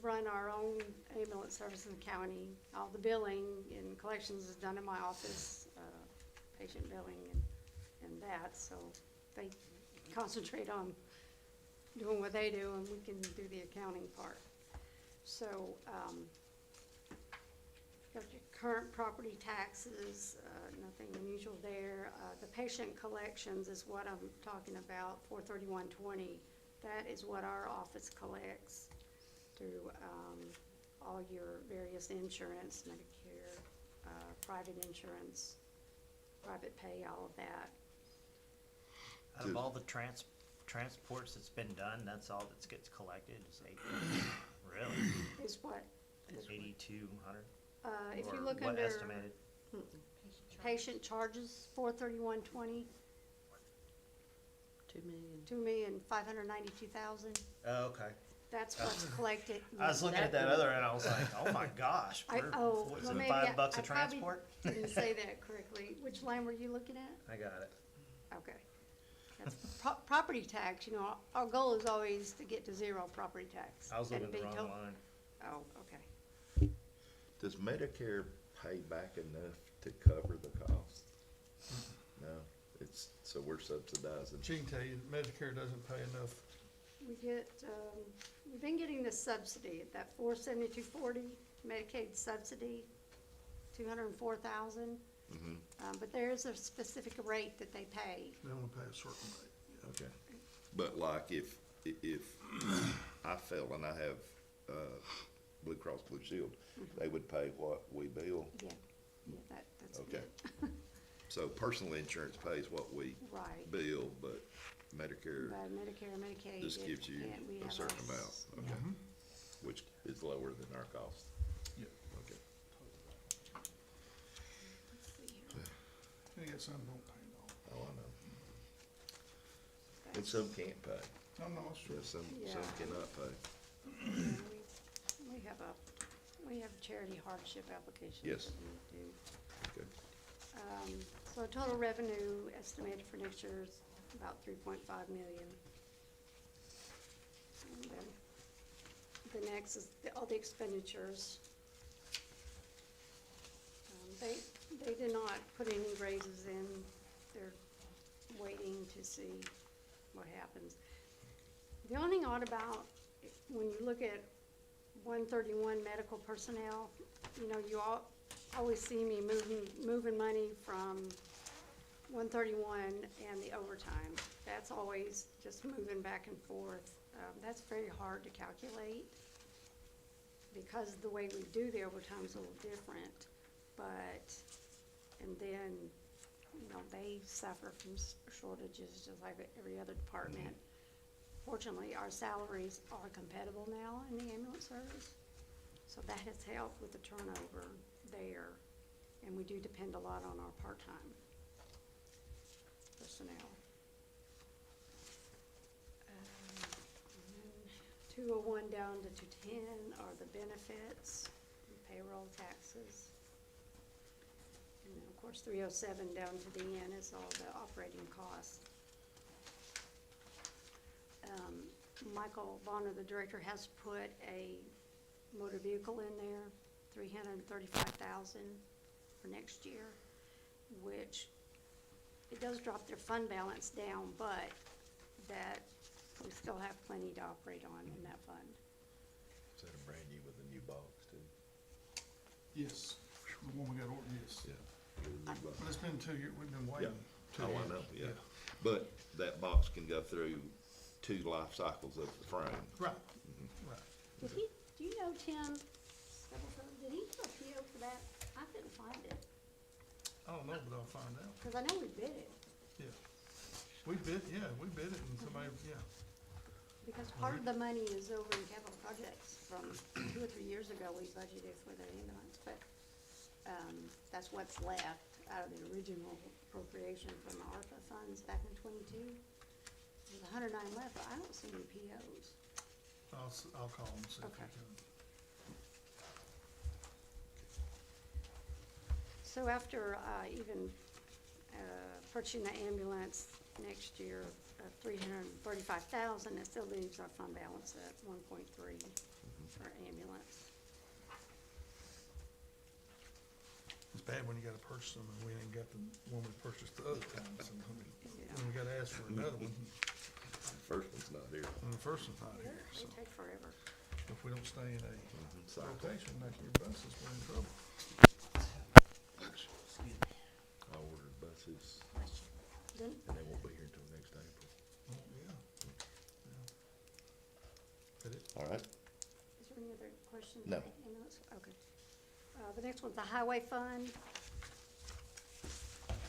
run our own ambulance service in the county. All the billing and collections is done in my office, patient billing and that, so they concentrate on doing what they do and we can do the accounting part. So, got your current property taxes, nothing unusual there. The patient collections is what I'm talking about, 43120. That is what our office collects through all your various insurance, Medicare, private insurance, private pay, all of that. Out of all the transports that's been done, that's all that gets collected, is really? Is what? 8,200? If you Or look what under estimated? patient charges, 43120, 2,592,000. Oh, okay. That's what's collected. I was looking at that other and I was like, oh my gosh, was well, it maybe $5 I a probably transport? didn't say that correctly. Which line were you looking at? I got it. Okay. That's property tax, you know, our goal is always to get to zero property tax. I was looking and at the be wrong help- line. Oh, okay. Does Medicare pay back enough to cover the cost? No, so we're subsidizing. She can tell you that Medicare doesn't pay enough. We get, we've been getting the subsidy at that 472.40 Medicaid subsidy, 204,000. But there is a specific rate that they pay. They only pay a certain rate. Okay. But like if I fell and I have, Blue Cross Blue Shield, they would pay what we bill? Yeah, that's Okay. good. So personal insurance pays what we Right. bill, but Medicare But Medicare, Medicaid. just it gives you can't- we a have certain amount, s- okay? Which is lower than our cost. Yeah. Okay. Let's see here. You get some don't pay no. Oh, I know. And some can't pay. No, no, it's true. Yeah, some Yeah. cannot pay. Yeah, we have charity hardship applications. Yes. that we do. Okay. So total revenue estimated for next year is about 3.5 million. And then the next is all the expenditures. They did not put any raises in. They're waiting to see what happens. The only thing odd about, when you look at 131 medical personnel, you know, you always see me moving money from 131 and the overtime. That's always just moving back and forth. That's very hard to calculate because the way we do the overtime is a little different. And then, you know, they suffer from shortages just like every other department. Fortunately, our salaries are compatible now in the ambulance service, so that has helped with the turnover there. And we do depend a lot on our part-time personnel. 201 down to 210 are the benefits, and payroll taxes. And then, of course, 307 down to the end is all the operating costs. Michael Bonner, the director, has put a motor vehicle in there, $335,000 for next year, which it does drop their fund balance down, but that we still have plenty to operate on in that fund. Is that a brand new with a new box too? Yes, the one we got ordered, yes. Yeah. With a new box. But it's been 2 years, we've been waiting. Oh, 2 I years. know, yeah. But that box can go through 2 life cycles of the frame. Right, right. Did he, do you know, Tim, did he do a PO for that? I couldn't find it, I don't know, but I'll find out. because I know we bid it. Yeah. We bid it and somebody, yeah. Because part of the money is over in capital projects from 2 or 3 years ago, we budgeted for the ambulance, but, that's what's left out of the original appropriation from the ARPA funds back in 22. There's 109 left, but I don't see any POs. I'll call them and see if we Okay. can. So after, even, purchasing the ambulance next year, $335,000, it still leaves our fund balance at 1.3 for ambulance. It's bad when you gotta purchase them and we ain't got the one we purchased the other time, so, I mean, when we gotta ask for another one, The first one's not here. and the first one's not here, They so. take forever. If we don't stay in a Cycle. rotation, like your buses, we're in trouble. I ordered buses Then, and they won't be here until next April. Oh, yeah. Yeah. That it? All right. is there any other questions? No. Ambulance? Okay. The next one's the highway fund.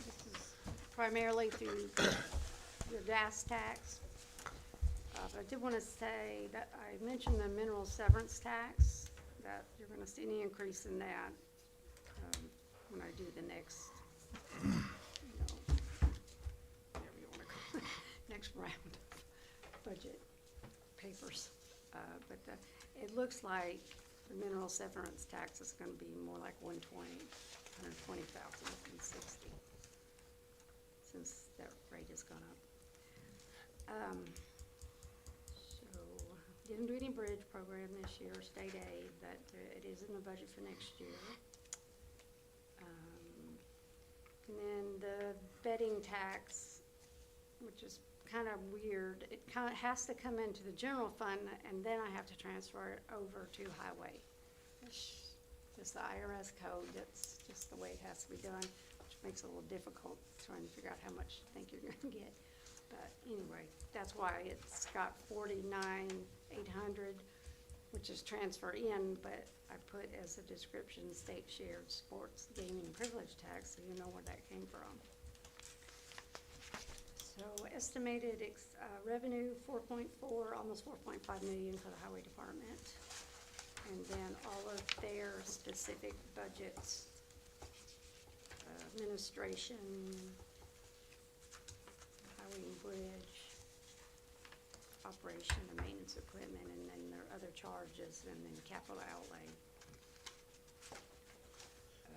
This is primarily through your gas tax. But I did want to say that I mentioned the mineral severance tax, that you're going to see any increase in that when I do the next, whatever you want to call it, next round of budget papers. But it looks like the mineral severance tax is going to be more like 120,000 than 60, since that rate has gone up. So, didn't do any bridge program this year, state aid, but it is in the budget for next year. And then the betting tax, which is kind of weird, it kind of has to come into the general fund, and then I have to transfer it over to highway. It's just the IRS code, that's just the way it has to be done, which makes it a little difficult trying to figure out how much you think you're gonna get. But anyway, that's why it's got 49,800, which is transfer in, but I put as a description, state shared sports gaming privilege tax, so you know where that came from. So estimated revenue, 4.4, almost 4.5 million for the highway department. And then all of their specific budgets, administration, highway and bridge, operation and maintenance equipment, and then their other charges, and then capital outlay.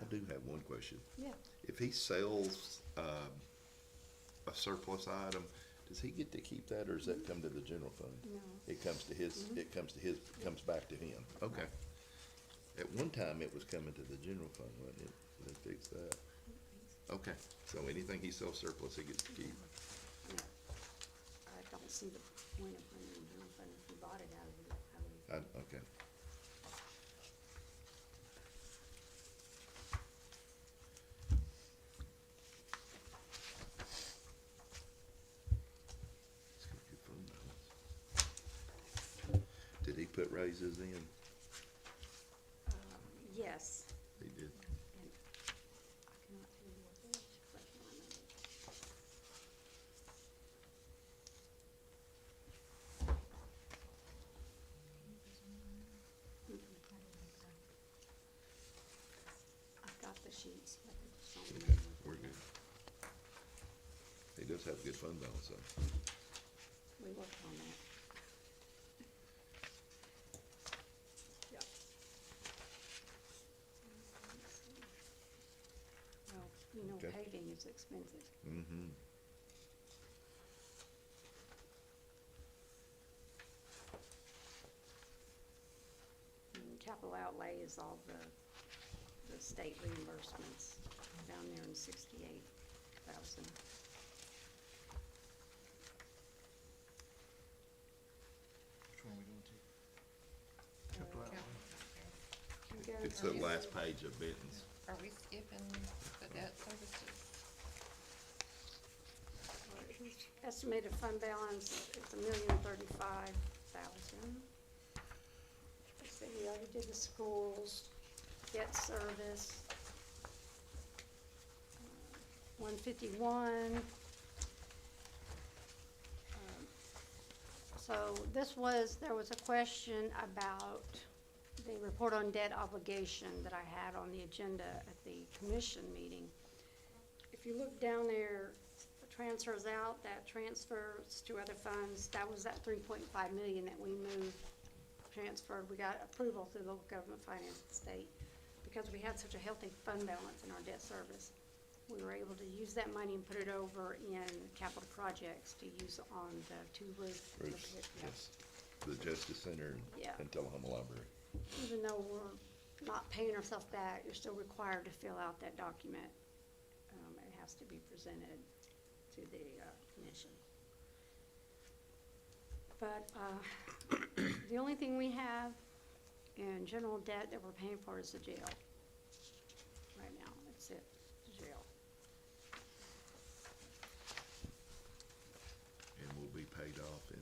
I do have one question. Yeah. If he sells, a surplus item, does he get to keep that, or does that come to the general fund? No. It comes to his, comes back to him, okay. At one time, it was coming to the general fund, wasn't it? They fixed that. Okay, so anything he sells surplus, he gets to keep. No. I don't see the point of putting it in general fund if we bought it out of the highway. Okay. It's got good fund balance. Did he put raises in? Yes. He did. And I cannot tell you what it is, 'cause I can't remember. I've got the sheets, but I just don't Okay, remember. we're good. He does have a good fund balance, though. We worked on that. Yep. Well, You know, Okay. paving is expensive. Mm-hmm. And capital outlay is all the state reimbursements down there in 68,000. Which one are we going to? Capital outlay. You go It's to- the last page of Benton's. Are we skipping the debt services? Estimated fund balance, it's $1,035,000. Let's see, we already did the schools, debt service, 151. So there was a question about the report on debt obligation that I had on the agenda at the commission meeting. If you look down there, the transfers out, that transfers to other funds, that was that 3.5 million that we moved, transferred. We got approval through local government finance and state. Because we had such a healthy fund balance in our debt service, we were able to use that money and put it over in capital projects to use on the two roof. Bruce, Yeah. yes. The Justice Center Yeah. and Tullahoma Library. Even though we're not paying ourselves back, you're still required to fill out that document. It has to be presented to the commission. But the only thing we have in general debt that we're paying for is the jail. Right now, that's it, the jail. And will be paid off in,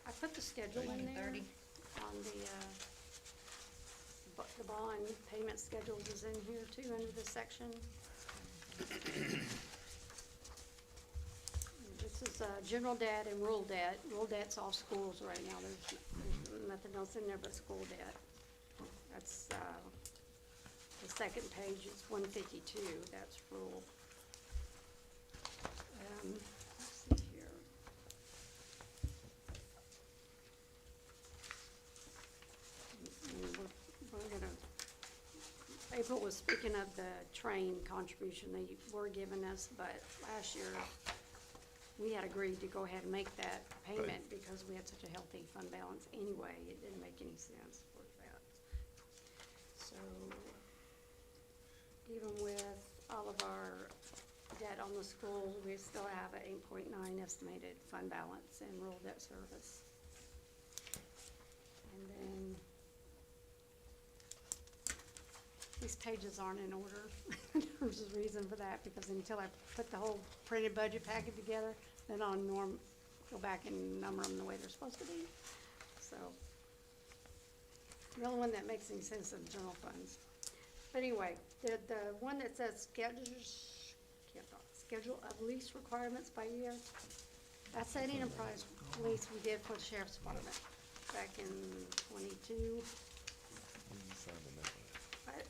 I put the schedule in there 2030. on the bond payment schedule is in here too, under this section. This is general debt and rural debt. Rural debt's all schools right now. There's nothing else in there but school debt. That's the second page, it's 152, that's rural. Let's see here. And we're gonna, April was speaking of the train contribution they were giving us, but last year, we had agreed to go ahead and make that payment because we had such a healthy fund balance anyway. It didn't make any sense for that. So, even with all of our debt on the schools, we still have an 8.9 estimated fund balance in rural debt service. And then, these pages aren't in order. There's a reason for that, because until I put the whole printed budget packet together, then I'll go back and number them the way they're supposed to be. So, the only one that makes any sense is the general funds. But anyway, the one that says schedule of lease requirements by year, that's that enterprise lease we did for the sheriff's department back in 22. It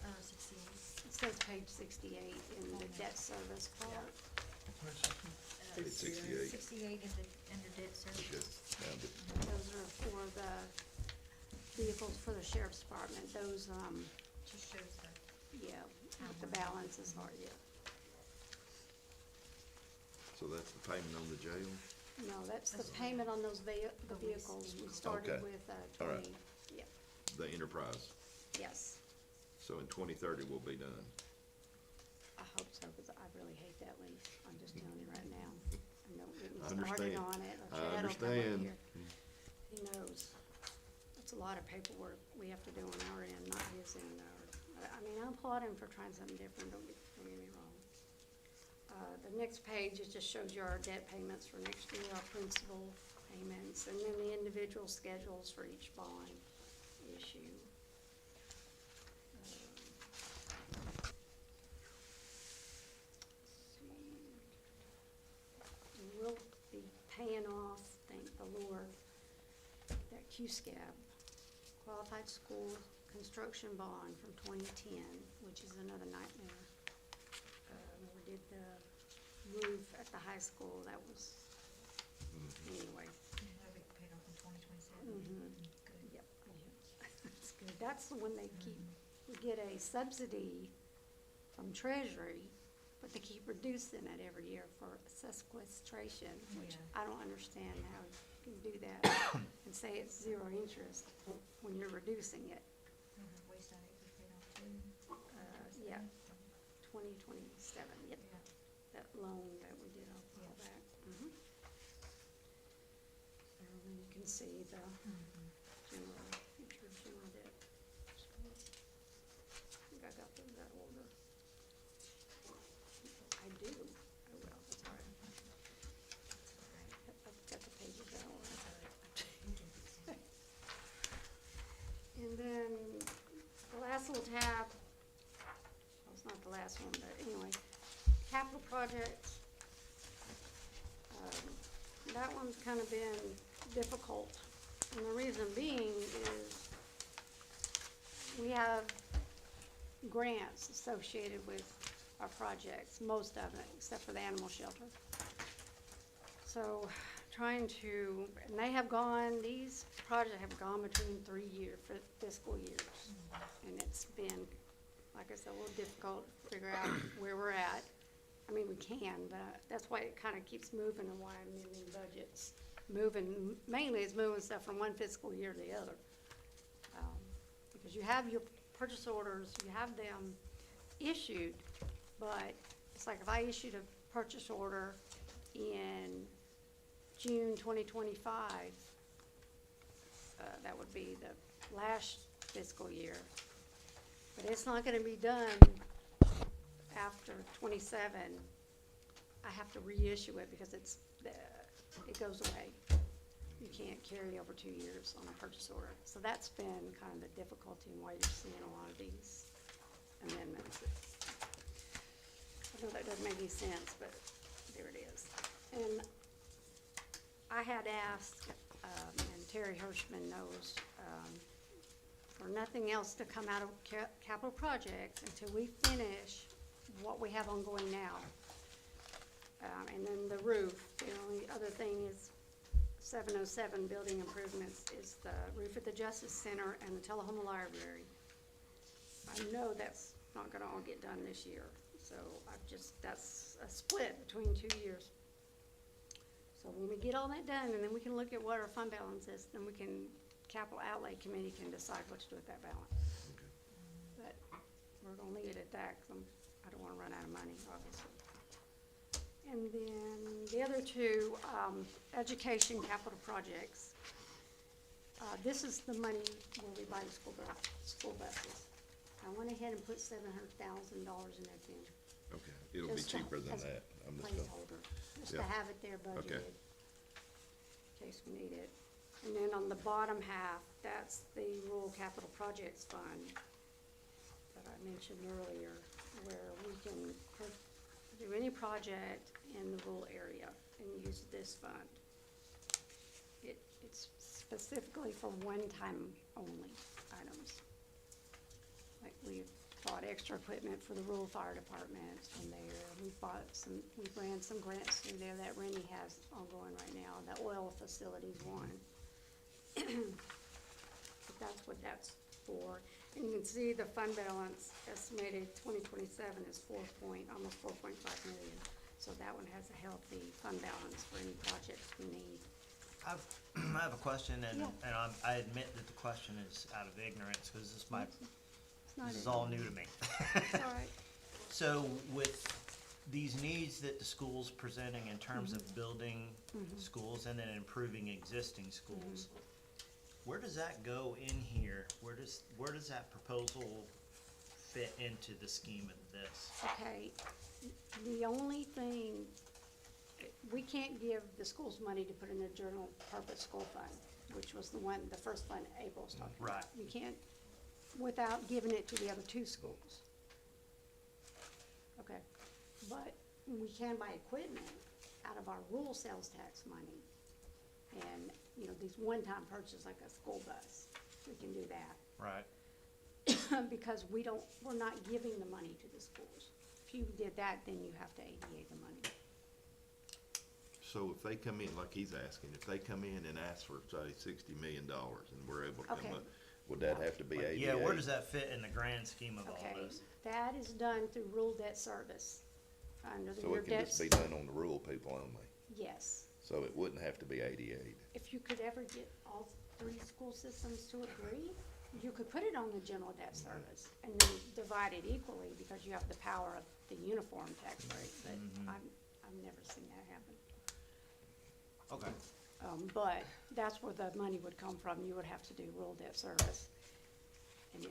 says page 68 in the debt service part. Page 68. 68 under debt service. Just found it. Those are for the vehicles for the sheriff's department. Those, Just shows the. yeah, what the balances are, yeah. So that's the payment on the jail? No, that's the payment on those the vehicles. We started Okay. with All right. 20, yeah, The enterprise. yes. So in 2030 we'll be done. I hope so, because I really hate that lease. I'm just telling you right now. I know I getting started understand. on it. I Chad will come in understand. here. He knows. That's a lot of paperwork we have to do on our end, not his end. I mean, I applaud him for trying something different, don't get me wrong. The next page, it just shows you our debt payments for next year, our principal payments, and then the individual schedules for each bond issue. We will be paying off, thank the Lord, that QSCAB, Qualified School Construction Bond from 2010, which is another nightmare. We did the roof at the high school, that was, anyway. That'll be paid off in 2027. Yep, that's good. That's the one they keep, we get a subsidy from Treasury, but they keep reducing it every year for sequestration, which I don't understand how you can do that and say it's zero interest when you're reducing it. Yeah, 2027, yep, that loan that we did a while back. So then you can see the general, future general debt. I think I got that order. I do, oh well, that's all right. I've got the pages that order. And then the last little tab, well, it's not the last one, but anyway, capital projects. That one's kind of been difficult, and the reason being is we have grants associated with our projects, most of it, except for the animal shelter. So trying to, and they have gone, these projects have gone between 3 years, for fiscal years. And it's been, like I said, a little difficult to figure out where we're at. I mean, we can, but that's why it kind of keeps moving and why I'm moving budgets. Moving, mainly it's moving stuff from one fiscal year to the other. Because you have your purchase orders, you have them issued, but it's like if I issued a purchase order in June 2025, that would be the last fiscal year. But it's not gonna be done after 27. I have to reissue it because it goes away. You can't carry over 2 years on a purchase order. So that's been kind of the difficulty and why you're seeing a lot of these amendments. I know that doesn't make any sense, but there it is. And I had asked, and Terry Hirschman knows, for nothing else to come out of capital projects until we finish what we have ongoing now. And then the roof, the only other thing is 707 building improvements is the roof at the Justice Center and the Tullahoma Library. I know that's not gonna all get done this year, so that's a split between 2 years. So when we get all that done, and then we can look at what our fund balance is, then we can, capital outlay committee can decide what to do with that balance. But we're gonna leave it at that, because I don't wanna run out of money, obviously. And then the other two, education capital projects. This is the money where we buy the school buses. I went ahead and put $700,000 in there too. Okay, it'll be Just cheaper than as a that. I'm just gonna- placeholder, just Yeah. to have it there budgeted, Okay. in case we need it. And then on the bottom half, that's the rural capital projects fund that I mentioned earlier, where we can do any project in the rural area and use this fund. It's specifically for one-time only items. Like we've bought extra equipment for the rural fire department from there. We've ran some grants through there that Rennie has ongoing right now. The oil facility's one. But that's what that's for. And you can see the fund balance estimated 2027 is almost 4.5 million. So that one has a healthy fund balance for any projects we need. I have a question, and Yeah. I admit that the question is out of ignorance, because It's not this is all new to me. It's all right. So with these needs that the school's presenting in terms of building schools and then improving existing schools, where does that go in here? Where does that proposal fit into the scheme of this? Okay, the only thing, we can't give the schools money to put in the general purpose school fund, which was the first fund April was talking about. Right. You can't, without giving it to the other two schools. Okay, but we can buy equipment out of our rural sales tax money. And, these one-time purchases like a school bus, we can do that. Right. Because we're not giving the money to the schools. If you did that, then you have to ADA the money. So if they come in, like he's asking, if they come in and ask for, say, $60 million and we're able to come Okay. up, Would that have to be ADA? Yeah, where does that fit in the grand scheme of all Okay, this? that is done through rural debt service, under So your it can debt. just be done on the rural people only, Yes. so it wouldn't have to be ADA. If you could ever get all three school systems to agree, you could put it on the general debt service and then divide it equally because you have the power of the uniform tax rate, but I've never seen that happen. Okay. But that's where the money would come from. You would have to do rural debt service. And the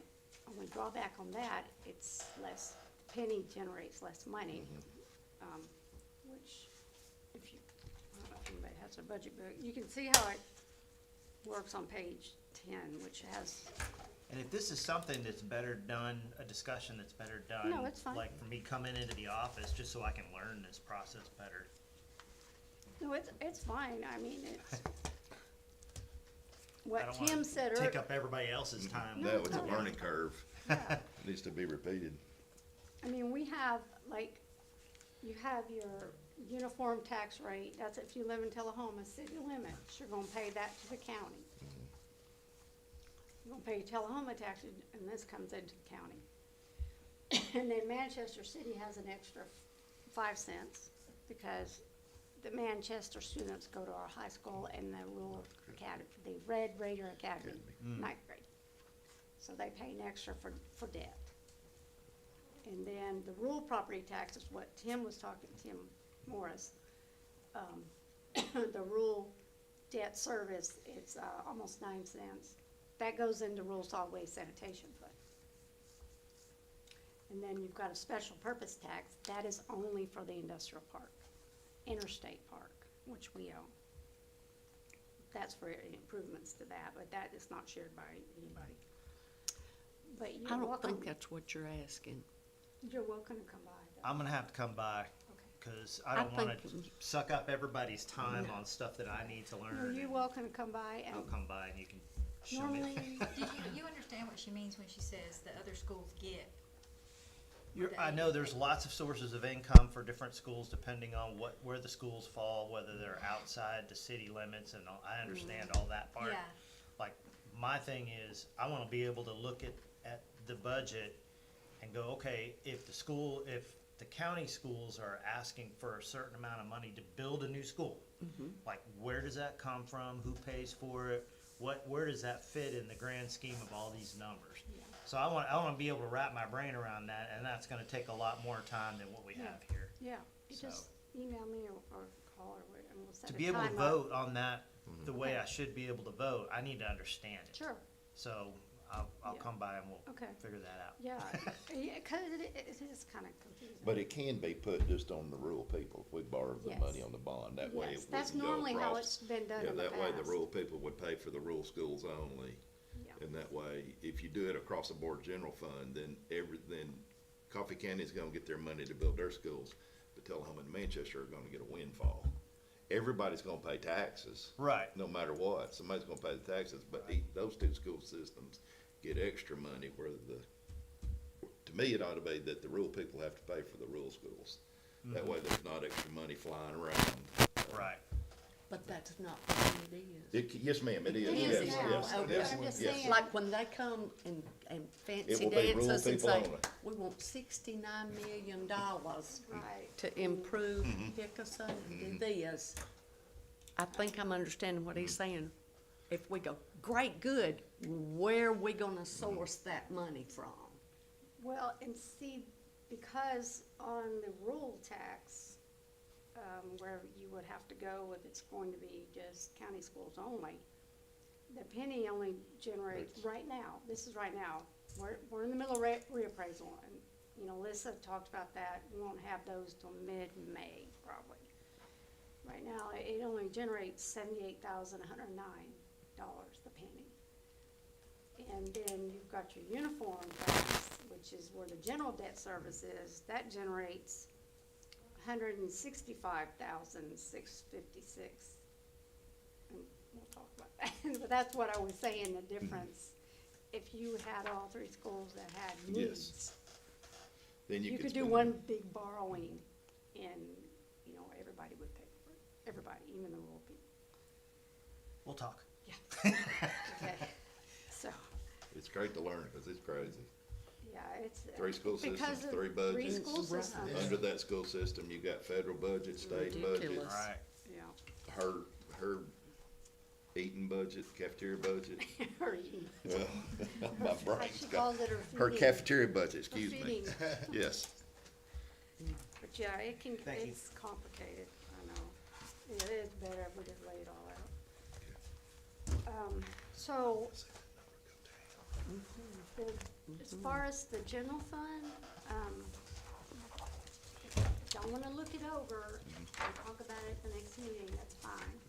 only drawback on that, it's less, penny generates less money, which if you, I don't know if anybody has a budget book, you can see how it works on page 10, which has, And if this is something that's better done, a discussion that's better done. No, it's fine. Like for me coming into the office, just so I can learn this process better. no, it's fine. I mean, it's, I what don't wanna Tim said Take earlier. up everybody else's time. That was a no. learning curve. Yeah. Needs to be repeated. I mean, we have, like, you have your uniform tax rate, that's if you live in Tullahoma city limits, you're gonna pay that to the county. You're gonna pay Tullahoma taxes, and this comes into the county. And then Manchester City has an extra 5 cents, because the Manchester students go to our high school and the rural academy, the Red Raider Academy, ninth grade. So they pay an extra for debt. And then the rural property tax is what Tim was talking, Tim Morris. The rural debt service, it's, almost 9 cents. That goes into rural solid waste sanitation fund. And then you've got a special purpose tax, that is only for the industrial park, interstate park, which we own. That's for improvements to that, but that is not shared by anybody. But I you're don't welcome, think that's what you're asking. you're welcome to come by. though. I'm gonna have to come by, Okay. cause I don't wanna think- suck up everybody's time No. on stuff that I need to No, learn. you're and welcome to come by I'll and come by and you can show me. normally, You understand what she means when she says that other schools get? I know there's lots of sources of income for different schools depending on where the schools fall, whether they're outside the city limits and all, I understand all that part. Yeah. Like, my thing is, I wanna be able to look at the budget and go, okay, if the county schools are asking for a certain amount of money to build a new school, like, where does that come from? Who pays for it? Where does that fit in the grand scheme of all these numbers? So I wanna be able to wrap my brain around that, and that's gonna take a lot more time than what we have here. yeah, you So- just email me or call or whatever, and we'll set To a be able to time up. vote on that the way I should be able to vote, I need to understand it. Sure, So I'll Yeah. come by and we'll Okay. figure that out. yeah, yeah, cause it is kinda confusing. But it can be put just on the rural people if we borrow the Yes. money on the bond. That way Yes, it that's wouldn't go normally how across. it's been done Yeah, in the that way the past. rural people would pay for the rural schools only. Yeah. And that way, if you do it across the board general fund, then Coffee County's gonna get their money to build their schools, but Tullahoma and Manchester are gonna get a windfall. Everybody's gonna pay taxes. Right. No matter what, somebody's gonna pay the taxes, but those two school systems get extra money where to me, it ought to be that the rural people have to pay for the rural schools. That way there's not extra money flying around. Right. But that's not what it is. Yes, ma'am, it is, It yes, is yes. now, okay. yes, I'm just yes. saying. Like when they come and It fancy will be dance rural us and people say, only. we want $69 million Right. to improve Hickinson and do this. I think I'm understanding what he's saying. If we go, great, good, where are we gonna source that money from? Well, and see, because on the rural tax, where you would have to go if it's going to be just county schools only, the penny only generates, right now, this is right now, we're in the middle of reappraisal, and, you know, Lisa talked about that, we won't have those till mid-May, probably. Right now, it only generates $78,109, the penny. And then you've got your uniform tax, which is where the general debt service is, that generates $165,656. And we'll talk about that, but that's what I was saying, the difference. If you had all three schools that had Yes. needs, Then you could do spend- one big borrowing and, you know, everybody would pay for it, everybody, even the rural people. We'll talk. Okay, so, it's great to learn, cause it's crazy. Yeah, it's. 3 school because systems, of 3 Three budgets. school systems. Under that school system, you got federal budget, state budget, Ridiculous. Yeah. her eating budget, cafeteria budget. Her eating. Well, my brain's She got, calls it her her feeding. cafeteria budget, excuse me. feeding. Yes. But yeah, it can, Thank you. it's complicated, I know. It is better if we just lay it all out. So, as far as the general fund, if y'all wanna look it over and talk about it at the next meeting, that's fine.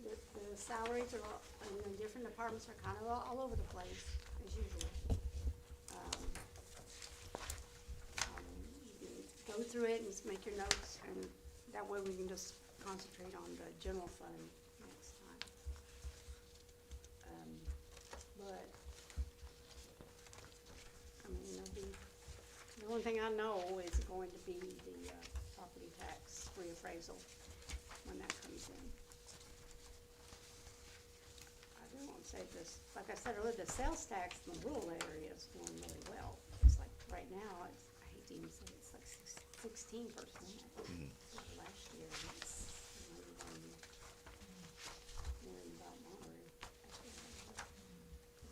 The salaries are all, and the different departments are kind of all over the place, as usual. You can go through it and just make your notes, and that way we can just concentrate on the general fund next time. But, I mean, the only thing I know is going to be the, property tax reappraisal when that comes in. I do want to say this, like I said earlier, the sales tax in the rural area is doing really well. It's like, right now, it's, I hate to even say it, it's like 16%. Last year, it's, nearly about Monterey.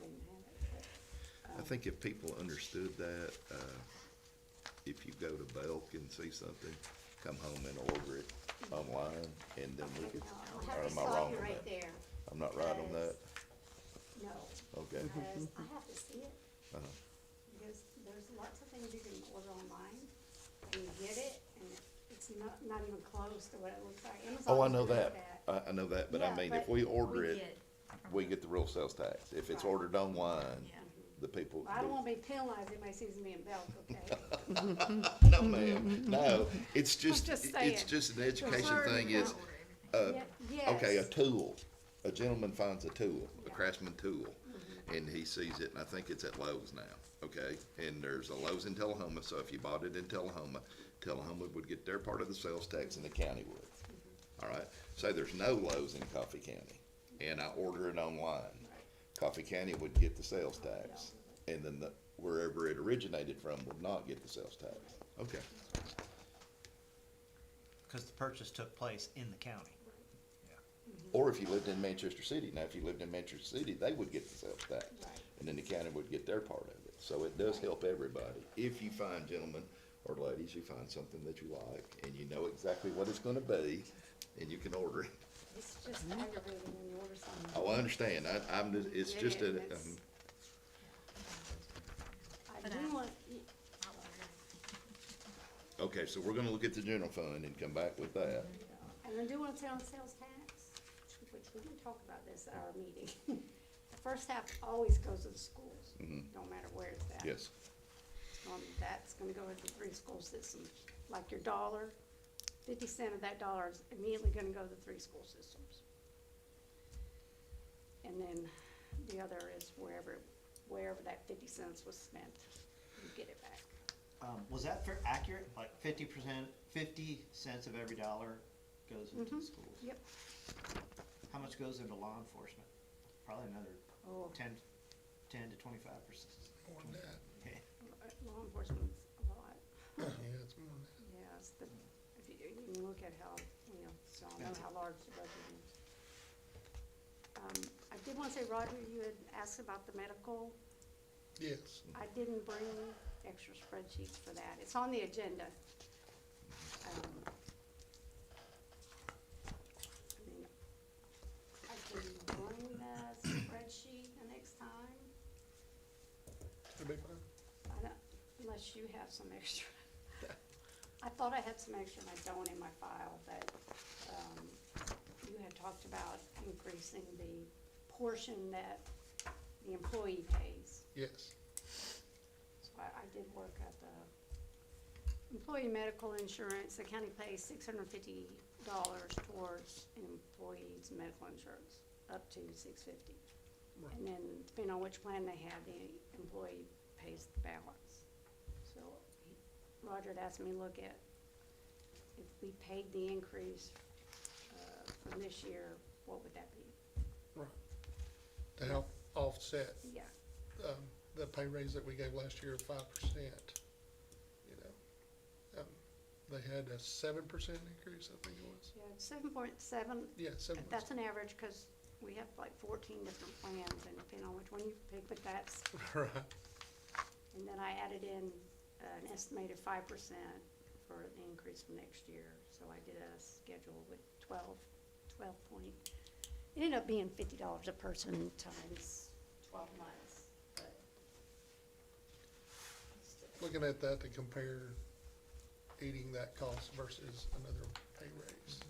They didn't have it, but, I think if people understood that, if you go to Belk and see something, come home and order it online, and then we could, I'll or have to am I stop wrong you on right that? there. I'm not right on that? No, Okay. because I have to see it, Uh-huh. because there's lots of things you can order online, and you get it, and it's not even close to what it looks like. Oh, I Amazon know does that. I know that, but I Yeah, mean, but if we order we it, get- we get the real sales tax. If it's Right. ordered online, the people. I don't wanna be penalized if anybody sees me in Belk, okay? No, ma'am, no, it's just, just it's saying. just an education Certain thing is, Yeah, okay, a yes. tool. A gentleman finds a tool, a Yeah. craftsman tool, and he sees it, and I think it's at Lowe's now, okay? And there's a Lowe's in Tullahoma, so if you bought it in Tullahoma, Tullahoma would get their part of the sales tax and the county would. All right, say there's no Lowe's in Coffee County, and I order it online. Coffee County would get the sales tax, and then wherever it originated from would not get the sales tax. Okay. Because the purchase took place in the county. Or if you lived in Manchester City, now if you lived in Manchester City, they would get the sales tax. Right. And then the county would get their part of it. So it does help everybody. If you find, gentlemen or ladies, you find something that you like and you know exactly what it's gonna be, and you can order it. It's just aggravating when you order something. Oh, I understand. I'm just, it's It just a, is, it's- I do want, okay, so we're gonna look at the general fund and come back with that. and I do want to say on sales tax, which we didn't talk about this at our meeting. The first half always goes to the schools, no matter where it's at. Yes. That's gonna go to the 3 school systems, like your dollar, 50 cents of that dollar is immediately gonna go to the 3 school systems. And then the other is wherever that 50 cents was spent, you get it back. Was that for accurate, like 50%, 50 cents of every dollar goes into the schools? Yep. How much goes into law enforcement? Probably another Oh. 10 to 25%. More than that. Yeah. Law enforcement's a lot. Yeah, it's more than that. Yes, but if you can look at how, so I know how large the budget is. I did want to say, Roger, you had asked about the medical. Yes. I didn't bring extra spreadsheets for that. It's on the agenda. I can bring that spreadsheet the next time. That'd be fine. Unless you have some extra. I thought I had some extra and I don't in my file, but, you had talked about increasing the portion that the employee pays. Yes. So I did work at the employee medical insurance. The county pays $650 towards an employee's medical insurance, up to $650. And then depending on which plan they have, the employee pays the balance. So Roger had asked me to look at if we paid the increase from this year, what would that be? Right. To help offset. Yeah. the pay raise that we gave last year of 5%, you know. They had a 7% increase, I think it was. Yeah, 7.7. Yeah, 7%. That's an average, because we have like 14 different plans, and depending on which one you pick, but that's, Right. and then I added in an estimated 5% for the increase from next year. So I did a schedule with 12 point, it ended up being $50 a person times 12 months, but. Looking at that to compare eating that cost versus another pay raise.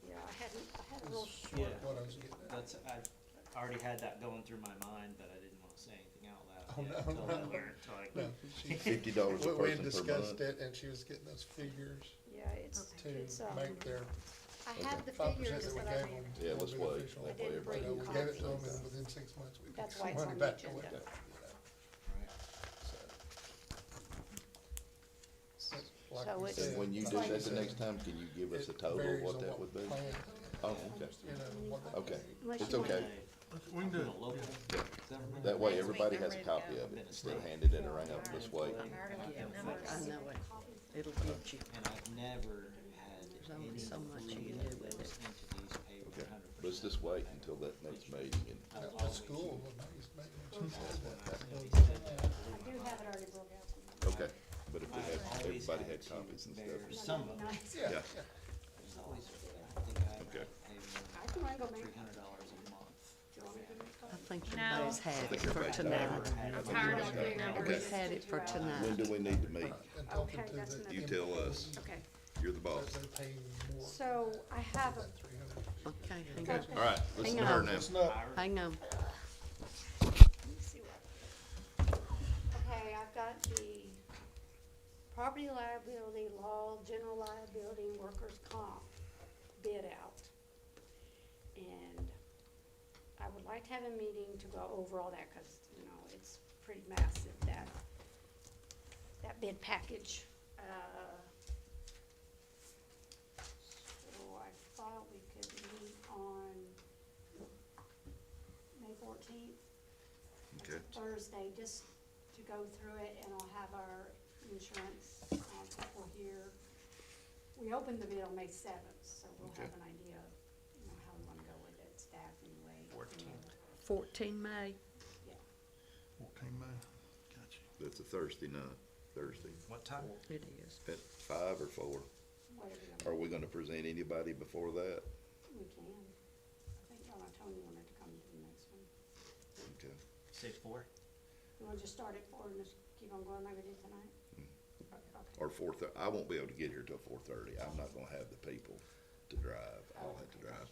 Yeah, I had a real is short. What I was getting at. That's, I already had that going through my mind, but I didn't wanna say anything out loud Oh, yet no, until no, I no. learned, until I. No, she- $50 a we had person per discussed month. it, and she was getting those figures Yeah, it's, to make their I have the 5% figures, that we but I gave mean, them. Yeah, let's wait. beneficial. That I didn't way everybody bring You know, we gave it to them, copies. and within 6 months, we That's got why some it's money on the back to what agenda. they, you know. So, like So we it's- said, And when you like do we that the said, next time, can you give us a it total of varies what on that would be? plan, Oh, okay, you know, what they okay. Unless It's you wanna- okay. We can do it. Local. Yeah. Government. That way, Next everybody week, has a I'm ready to copy go. of it instead of handing it around this way. Yeah, I know it. It'll get you. And I've never had There's only any so much you clue can that do with those it. entities pay Okay, 100%. let's just wait until that next meeting and, That was school, amazed me. I do have it already broke out. okay. But if we I've have, always everybody had had to copies and bear stuff. some of it. Nice. Yeah, Yeah. There's always, I think I Okay. pay I can run go make, $300 a month. do you want me to make I copies? think No. everybody's had I it think for everybody's tonight. got it. I'm tired of doing numbers. We've had it for When tonight. do we need to meet? and talking Okay, to that's the. enough. You tell us. Okay, You're the boss. They're paying more. so I have a, than 300. Okay, hang Okay. on. All right, listen to Hang her on. now. Listen up. Hang on. let me see what. Okay, I've got the property liability law, general liability, and workers' comp bid out. And I would like to have a meeting to go over all that, cause, you know, it's pretty massive, that bid package. So I thought we could meet on May 14th. Okay. Thursday, just to go through it, and I'll have our insurance people here. We opened the bid on May 7th, so we'll have Okay. an idea, you know, how we wanna go with it, staff anyway. 14 May. Yeah, 14 May, got you. That's a Thursday night, Thursday. What time? It is. At 5 or 4? whatever you Are want. we gonna present anybody before that? We can. I think Tony wanted to come to the next one. Okay. Say 4? You wanna just start at 4 and just keep on going like we did tonight? Okay. Or 4:30, I won't be able to get here till 4:30. I'm not gonna have the people to drive. I'll have to drive.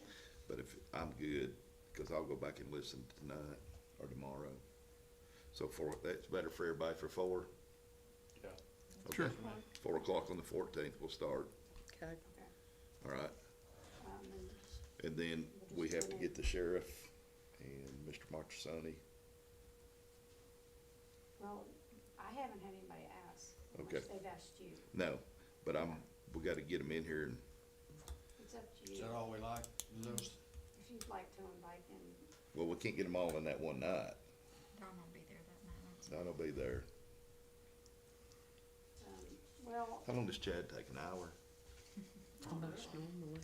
But if, I'm good, cause I'll go back and listen tonight or tomorrow. So that's better for everybody for 4? Yeah. Sure. 4 o'clock on the 14th, we'll start, Okay. Okay. all right? And And then we have to get the sheriff and Mr. Marchesani. well, I haven't had anybody ask, Okay. unless they've asked you. No, but we gotta get them in here and, It's up to Is you. that all we like? Those, If you'd like to invite them, well, we can't get them all in that one night. Dawn will be there that night. Don will be there. well, How long does Chad take, an hour? Almost normally.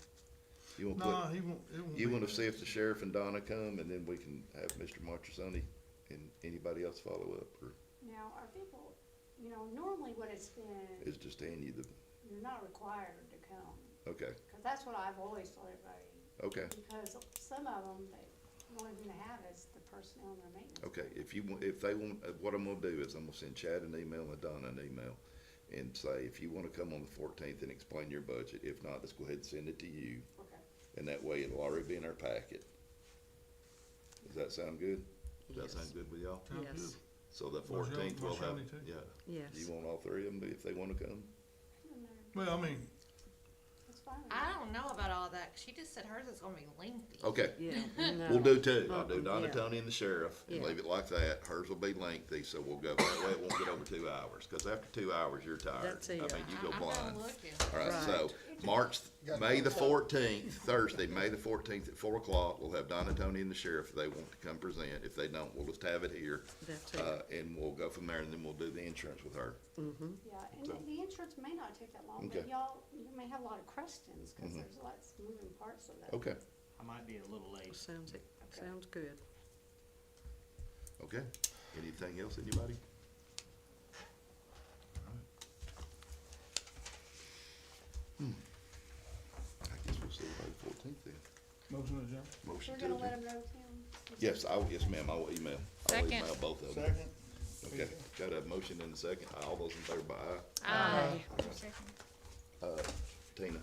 You wanna No, put, he won't, it won't. you be- wanna see if the sheriff and Donna come, and then we can have Mr. Marchesani and anybody else follow up, or now, are people, you know, normally what it's been, is just hand you the, you're not required to come, okay, cause that's what I've always told everybody, okay, because some of them, the only thing they have is the personnel and their maintenance. okay. If they want, what I'm gonna do is I'm gonna send Chad an email and Donna an email and say, if you wanna come on the 14th and explain your budget, if not, let's go ahead and send it to you. Okay. And that way it'll already be in our packet. Does that sound good? Does that sound good with y'all? Sounds Yes. good. So the Marshall- 14th we'll have, Marshall, too? yeah. Yes. You want all 3 of them if they wanna come? Well, I mean, That's fine. I don't know about all that. She just said hers is gonna be lengthy. Okay. Yeah, no. We'll do 2. I'll do Donna, Yeah. Tony, and the sheriff, and Yeah. leave it like that. Hers will be lengthy, so we'll go, that way it won't get over 2 hours, cause after 2 hours, you're tired. That's it. I mean, you go I'm blind. gonna look and. All right, so, Right. May the 14th, Thursday, May the 14th at 4 o'clock, we'll have Donna, Tony, and the sheriff if they want to come present. If they don't, we'll just have it here. That's it. And we'll go from there, and then we'll do the insurance with her. Yeah, and the insurance may not take that long, but Okay. you may have a lot of questions, cause there's lots of moving parts of that. Okay, I might be a little late. Sounds good. okay. Anything else, anybody? I guess we'll see you by the 14th then. Motion adjourned. Motion We're to gonna let adjourn. them know, Tim? Yes, yes, ma'am, I'll email. I'll Second. email both of them. Second. Okay, got a motion in a second. All those in favor by Aye. aye. Tina?